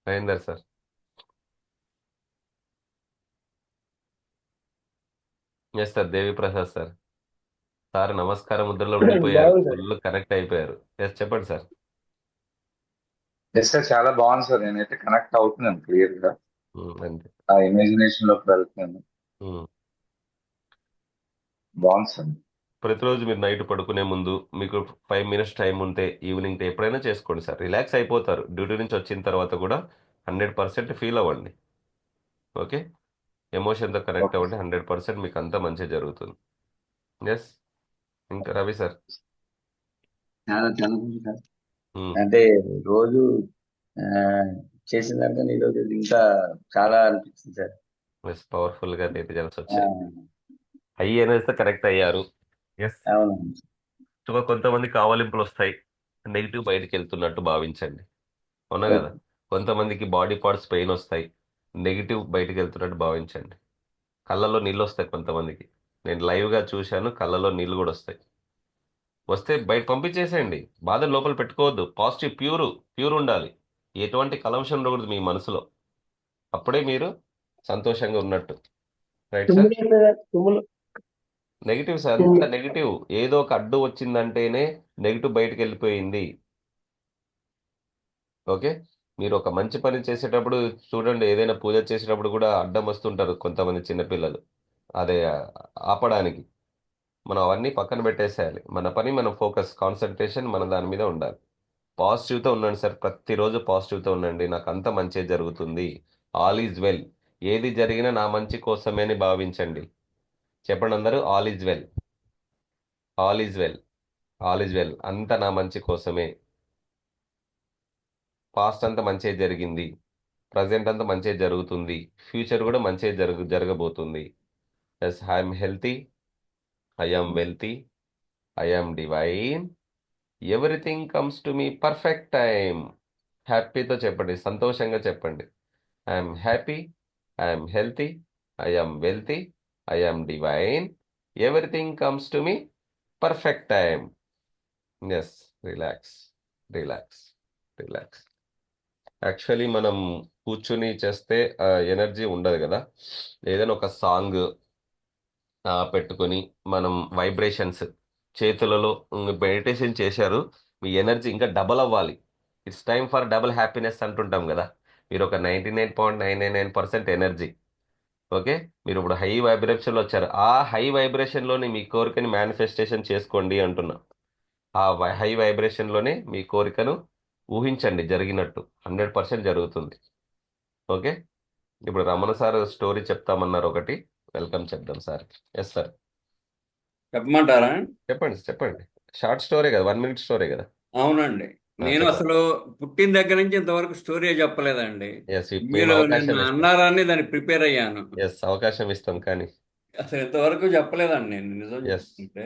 మహేందర్ సార్. ఎస్ సార్, దేవి ప్రసాద్ సార్. సార్ నమస్కారం ముద్రలో ఉండిపోయారు, బాగుంది సార్. ఫుల్ కనెక్ట్ అయిపోయారు. ఎస్, చెప్పండి సార్. ఎస్ సార్, చాలా బాగుంది సార్. నేనైతే కనెక్ట్ అవుతున్నాను క్లియర్ గా. అంతే. ఆ ఇమాజినేషన్ లోకి వెళ్తున్నాను. బాగుంది సార్. ప్రతిరోజు మీరు నైట్ పడుకునే ముందు మీకు 5 minutes టైం ఉంటే ఈవినింగ్ ఎప్పుడైనా చేసుకోండి సార్. రిలాక్స్ అయిపోతారు. డ్యూటీ నుంచి వచ్చిన తర్వాత కూడా 100% ఫీల్ అవ్వండి. ఓకే, ఎమోషన్తో కనెక్ట్ ఓకే అవ్వండి. 100% మీకు అంతా మంచి జరుగుతుంది. ఎస్, ఇంకా రవి సార్. చాలా చాలా ఉంది సార్. అంటే రోజు చేసిన దానికన్నా ఈరోజు ఇంకా చాలా అనిపిస్తుంది సార్. ఎస్, పవర్ఫుల్గా రిజల్ట్స్ వచ్చాయి. హై ఎనర్జీతో కనెక్ట్ అయ్యారు. ఎస్, అవును. కొంతమంది కావలింపులు వస్తాయి. నెగిటివ్ బయటికి వెళ్తున్నట్టు భావించండి. అవునా కదా? కొంతమందికి బాడీ పార్ట్స్ పెయిన్ వస్తాయి. నెగిటివ్ బయటికి వెళ్తున్నట్టు భావించండి. కళ్ళలో నీళ్ళు వస్తాయి కొంతమందికి. నేను లైవ్గా చూశాను, కళ్ళలో నీళ్ళు కూడా వస్తాయి. వస్తే బయట పంపించేసేయండి. బాధ లోపల పెట్టుకోవద్దు. పాజిటివ్, ప్యూర్ ఉండాలి. ఎటువంటి కలంషం ఉండకూడదు మీ మనసులో. అప్పుడే మీరు సంతోషంగా ఉన్నట్టు. Right sir. తుమ్ములు నెగిటివ్ సార్, అంత నెగిటివ్. ఏదో ఒక అడ్డు వచ్చిందంటేనే నెగిటివ్ బయటకు వెళ్ళిపోయింది. ఓకే, మీరు ఒక మంచి పని చేసేటప్పుడు చూడండి, ఏదైనా పూజ చేసేటప్పుడు కూడా అడ్డం వస్తుంటారు కొంతమంది చిన్నపిల్లలు. అదే ఆపడానికి మనం అవన్నీ పక్కన పెట్టేసేయాలి. మన పని మనం ఫోకస్, కాన్సన్ట్రేషన్ మన దాని మీద ఉండాలి. పాజిటివ్తో ఉండండి సార్, ప్రతిరోజు పాజిటివ్తో ఉండండి. నాకు అంత మంచి జరుగుతుంది, ఆల్ ఈజ్ వెల్. ఏది జరిగినా నా మంచి కోసమే అని భావించండి. చెప్పండి అందరూ, all is well, all is well, all is well. అంతా నా మంచి కోసమే. పాస్ట్ అంతా మంచిగా జరిగింది, ప్రజెంట్ అంతా మంచిగా జరుగుతుంది, ఫ్యూచర్ కూడా మంచిగా జరగబోతుంది. Yes, I'm healthy, I'm wealthy, I'm divine, everything comes to me perfect time. హ్యాపీతో చెప్పండి, సంతోషంగా చెప్పండి. I'm happy, I'm healthy, I'm wealthy, I'm divine, everything comes to me perfect time. Yes, relax, relax, relax. Actually మనం కూర్చుని చేస్తే energy ఉండదు కదా. ఏదైనా ఒక సాంగ్ పెట్టుకొని మనం వైబ్రేషన్స్ చేతులలో మెడిటేషన్ చేశారు, మీ ఎనర్జీ ఇంకా డబల్ అవ్వాలి. It's time for double happiness అంటుంటాం కదా. మీరు ఒక 99.999% ఎనర్జీ. ఓకే, మీరు ఇప్పుడు హై వైబ్రేషన్లో వచ్చారు. ఆ హై వైబ్రేషన్లోనే మీ కోరికని మేనిఫెస్టేషన్ చేసుకోండి అంటున్నా. ఆ హై వైబ్రేషన్లోనే మీ కోరికను ఊహించండి జరిగినట్టు, 100% జరుగుతుంది. ఓకే, ఇప్పుడు రమణ సార్ స్టోరీ చెప్తామన్నారు ఒకటి, వెల్కమ్ చెప్దాం సార్. ఎస్ సార్, చెప్పమంటారా? చెప్పండి చెప్పండి. షార్ట్ స్టోరీ కదా, 1 minute స్టోరీ కదా. అవునండి. నేను చెప్పండి. అసలు పుట్టిన దగ్గర నుంచి ఇంతవరకు స్టోరీ చెప్పలేదండి. ఎస్, మేము మీరు అవకాశం నిన్న ఇస్తాం. అన్నారని దాన్ని ప్రిపేర్ అయ్యాను. ఎస్, అవకాశం ఇస్తాం కానీ. అసలు ఇంతవరకు చెప్పలేదండి నేను, నిజం ఎస్. చెప్తుంటే.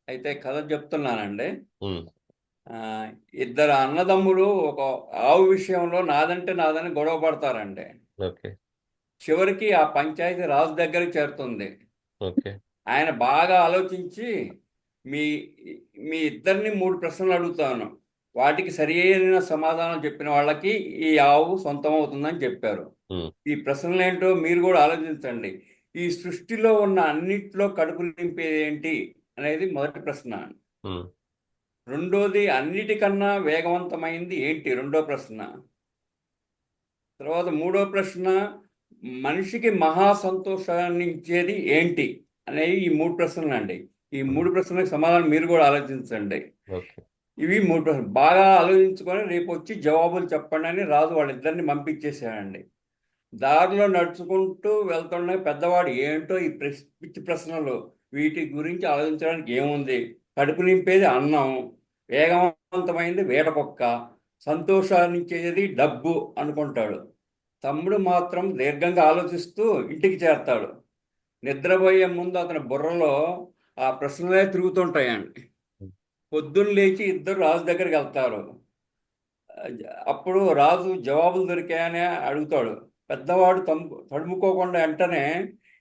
అయితే కథ చెప్తున్నానండి. ఇద్దరు అన్నదమ్ములు ఒక ఆవు విషయంలో నాదంటే నాదని గొడవ పడతారండి. ఓకే, చివరికి ఆ పంచాయతీ రాజు దగ్గరికి చేరుతుంది. ఓకే, ఆయన బాగా ఆలోచించి మీ మీ ఇద్దరిని 3 ప్రశ్నలు అడుగుతాను, వాటికి సరి అయిన సమాధానం చెప్పిన వాళ్ళకి ఈ ఆవు సొంతం అవుతుందని చెప్పారు. ఈ ప్రశ్నలు ఏంటో మీరు కూడా ఆలోచించండి. ఈ సృష్టిలో ఉన్న అన్నిట్లో కడుపు నింపేది ఏంటి అనేది మొదటి ప్రశ్న. రెండోది, అన్నిటికన్నా వేగవంతమైంది ఏంటి, రెండో ప్రశ్న. తర్వాత మూడో ప్రశ్న, మనిషికి మహా సంతోషాన్ని ఇచ్చేది ఏంటి అనేవి ఈ 3 ప్రశ్నలు అండి. ఈ 3 ప్రశ్నలకు సమాధానం మీరు కూడా ఆలోచించండి. ఇవి 3 ప్రశ్నలు. బాగా ఆలోచించుకొని రేపు వచ్చి జవాబులు చెప్పండి అని రాజు వాళ్ళిద్దరిని పంపించేసాడండి. దారిలో నడుచుకుంటూ వెళ్తుండే పెద్దవాడు, ఏంటో ఈ పిచ్చి ప్రశ్నలు, వీటి గురించి ఆలోచించడానికి ఏముంది, కడుపు నింపేది అన్నం, వేగవంతమైంది వేటకొక్క, సంతోషాన్నిచ్చేది డబ్బు అనుకుంటాడు. తమ్ముడు మాత్రం దీర్ఘంగా ఆలోచిస్తూ ఇంటికి చేరతాడు. నిద్రపోయే ముందు అతని బుర్రలో ఆ ప్రశ్నలే తిరుగుతుంటాయండి. పొద్దున్న లేచి ఇద్దరు రాజు దగ్గరికి వెళ్తారు. అప్పుడు రాజు జవాబులు దొరికాయని అడుగుతాడు. పెద్దవాడు తడుముకోకుండా వెంటనే,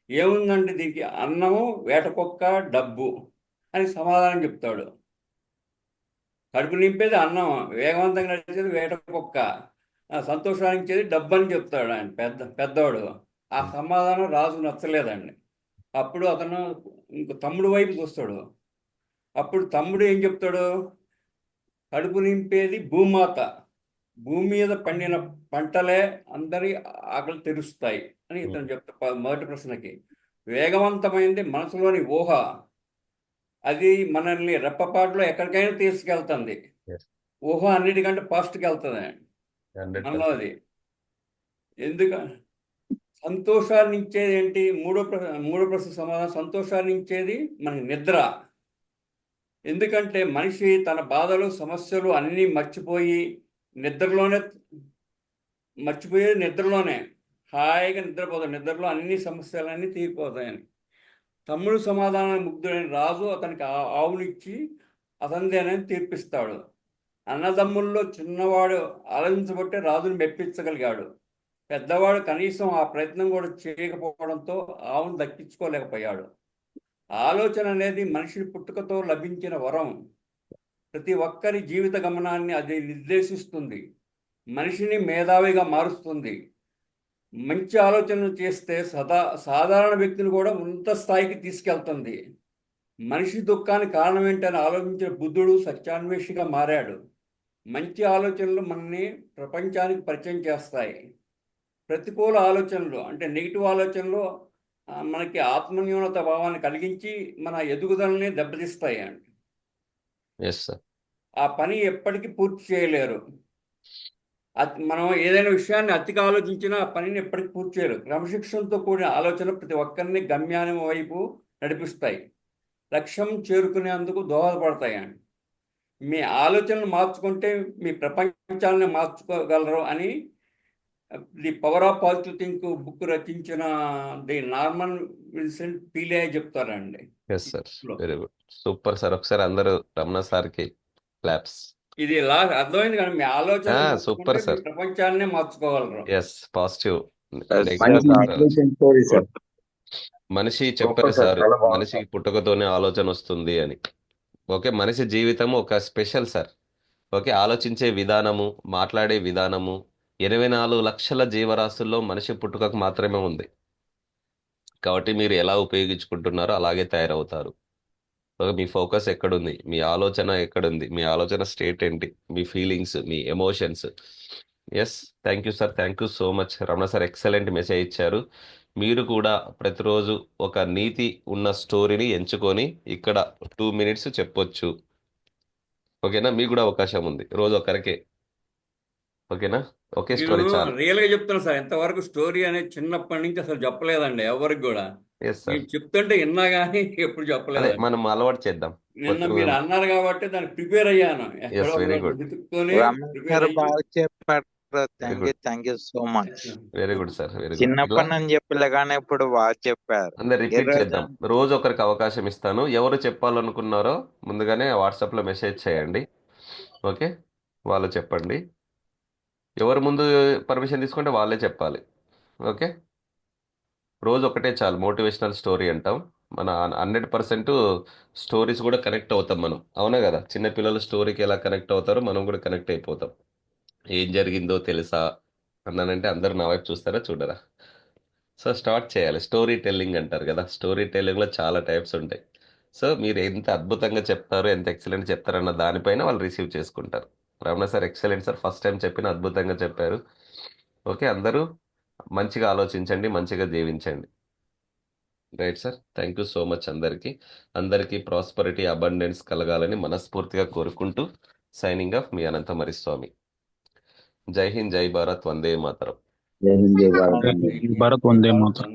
ఏముందండి దీనికి, అన్నము, వేటకొక్క, డబ్బు అని సమాధానం చెప్తాడు. కడుపు నింపేది అన్నం, వేగవంతంగా నడిచేది వేటకొక్క, సంతోషాన్ని ఇచ్చేది డబ్బు అని చెప్తాడు ఆయన పెద్దవాడు. ఆ సమాధానం రాజు నచ్చలేదండి. అప్పుడు అతను ఇంకో తమ్ముడు వైపు చూస్తాడు. అప్పుడు తమ్ముడు ఏం చెప్తాడు, కడుపు నింపేది భూమాత, భూమి మీద పండిన పంటలే అందరి ఆకలి తెరుస్తాయి అని ఇతను చెప్తా మొదటి ప్రశ్నకి. వేగవంతమైంది మనసులోని ఊహ, అది మనల్ని రెప్పపాటులో ఎక్కడికైనా తీసుకెళ్తుంది. ఊహ అన్నిటికంటే ఫాస్ట్కి వెళ్తుంది మనలో. అది సంతోషాన్ని ఇచ్చేది ఏంటి, మూడో ప్రశ్న సమాధానం, సంతోషాన్ని ఇచ్చేది మన నిద్ర. ఎందుకంటే మనిషి తన బాధలు, సమస్యలు అన్నీ మర్చిపోయేది నిద్రలోనే, హాయిగా నిద్రపోతాడు. నిద్రలో అన్ని సమస్యలన్నీ తీరిపోతాయని. తమ్ముడు సమాధానం ముగ్ధుడైన రాజు అతనికి ఆవునిచ్చి అతనిదేనని తీర్పిస్తాడు. అన్నదమ్ముల్లో చిన్నవాడు ఆలోచించబట్టే రాజుని మెప్పించగలిగాడు. పెద్దవాడు కనీసం ఆ ప్రయత్నం కూడా చేయకపోవడంతో ఆవును దక్కించుకోలేకపోయాడు. ఆలోచన అనేది మనిషి పుట్టుకతో లభించిన వరం. ప్రతి ఒక్కరి జీవిత గమనాన్ని అది నిర్దేశిస్తుంది, మనిషిని మేధావిగా మారుస్తుంది. మంచి ఆలోచనలు చేస్తే సాధారణ వ్యక్తిని కూడా ఉన్నత స్థాయికి తీసుకెళ్తుంది. మనిషి దుఃఖానికి కారణం ఏంటని ఆలోచించిన బుద్ధుడు సత్యాన్వేషిగా మారాడు. మంచి ఆలోచనలు మనని ప్రపంచానికి పరిచయం చేస్తాయి. ప్రతికూల ఆలోచనలు అంటే నెగిటివ్ ఆలోచనలు మనకి ఆత్మన్యూనత భావాన్ని కలిగించి మన ఎదుగుదలని దెబ్బతీస్తాయి అండి. Yes sir. ఆ పని ఎప్పటికీ పూర్తి చేయలేరు. మనం ఏదైనా విషయాన్ని అతిగా ఆలోచించినా ఆ పనిని ఎప్పటికీ పూర్తి చేయరు. క్రమశిక్షణతో కూడిన ఆలోచన ప్రతి ఒక్కరిని గమ్యాన్ని వైపు నడిపిస్తాయి, లక్ష్యం చేరుకునేందుకు దోహదపడతాయండి. మీ ఆలోచనలు మార్చుకుంటే మీ ప్రపంచాన్ని మార్చుకోగలరు అని the power of positive think book రచించిన ది నార్మన్ విన్సెంట్ పీలే చెప్తారండి. Yes sir, very good, super sir. ఒకసారి అందరూ రమణ సార్కి క్లాప్స్. ఇది అర్థమైంది కానీ మీ ఆలోచన సూపర్ మార్చుకుంటే సార్. మీ ప్రపంచాన్ని మార్చుకోగలరు. Yes, positive. మంచి మోటివేషన్ స్టోరీ సార్. మనిషి చెప్పారు సార్, సార్, చాలా బాగుంది మనిషికి పుట్టుకతోనే ఆలోచన వస్తుంది అని. ఓకే, మనిషి జీవితం ఒక స్పెషల్ సార్. ఓకే, ఆలోచించే విధానము, మాట్లాడే విధానము 84 లక్షల జీవరాశుల్లో మనిషి పుట్టుకకు మాత్రమే ఉంది. కాబట్టి మీరు ఎలా ఉపయోగించుకుంటున్నారో అలాగే తయారవుతారు. ఓకే, మీ ఫోకస్ ఎక్కడుంది, మీ ఆలోచన ఎక్కడుంది, మీ ఆలోచన స్టేట్ ఏంటి, మీ ఫీలింగ్స్, మీ emotions. Yes, thank you sir, thank you so much. Ramana sir excellent message ఇచ్చారు. మీరు కూడా ప్రతిరోజు ఒక నీతి ఉన్న స్టోరీని ఎంచుకొని ఇక్కడ 2 minutes చెప్పొచ్చు. ఓకేనా, మీకు కూడా అవకాశం ఉంది, రోజు ఒకరికే. ఓకేనా, ఒకే స్టోరీ నేను చాలు. రియల్గా చెప్తాను సార్, ఎంతవరకు స్టోరీ అనేది చిన్నప్పటి నుంచి అసలు చెప్పలేదండి ఎవరికి కూడా. ఎస్ సార్, నేను చెప్తుంటే విన్నా కానీ ఎప్పుడు అదే చెప్పలేదండి. మనం అలవాటు చేద్దాం. నిన్న మీరు అన్నారు కాబట్టి దానికి ప్రిపేర్ అయ్యాను. ఎక్కడో వెరీ గుడ్, వెతుక్కొని రమేష్ ప్రిపేర్ గారు అయ్యి బాగా చెప్పారు. Good. Thank you so much. Very good sir, very good. ఇలా చిన్నప్పటి నుంచి చెప్పలే కానీ ఇప్పుడు బాగా చెప్పారు. అందరు రిపీట్ ఈరోజు చేద్దాం. రోజు ఒకరికి అవకాశం ఇస్తాను. ఎవరు చెప్పాలనుకున్నారో ముందుగానే వాట్సాప్లో మెసేజ్ చేయండి. ఓకే, వాళ్ళు చెప్పండి. ఎవరు ముందు పర్మిషన్ తీసుకుంటే వాళ్ళే చెప్పాలి. ఓకే, రోజు ఒకటే చాలు. మోటివేషనల్ స్టోరీ అంటాం. మన 100% స్టోరీస్ కూడా కనెక్ట్ అవుతాం మనం. అవునా కదా, చిన్నపిల్లలు స్టోరీకి ఎలా కనెక్ట్ అవుతారో మనం కూడా కనెక్ట్ అయిపోతాం. ఏం జరిగిందో తెలుసా అన్నానంటే అందరూ నా వైపు చూస్తారా, చూడరా? సో స్టార్ట్ చేయాలి. స్టోరీ టెల్లింగ్ అంటారు కదా, స్టోరీ టెల్లింగ్లో చాలా టైప్స్ ఉంటాయి. సో మీరు ఎంత అద్భుతంగా చెప్తారో, ఎంత ఎక్సలెంట్ చెప్తారన్న దానిపైన వాళ్ళు రిసీవ్ చేసుకుంటారు. Ramana sir excellent sir, first time చెప్పిన అద్భుతంగా చెప్పారు. ఓకే, అందరూ మంచిగా ఆలోచించండి, మంచిగా జీవించండి. Right sir, thank you so much. అందరికీ ప్రాస్పరిటీ, అబండెన్స్ కలగాలని మనస్ఫూర్తిగా కోరుకుంటూ సైనింగ్ ఆఫ్, మీ అనంత మరిస్వామి. జై హింద్, జై భారత్, వందే మాతరం. జై హింద్, జై భారత్. భారత్ వందే మాతరం.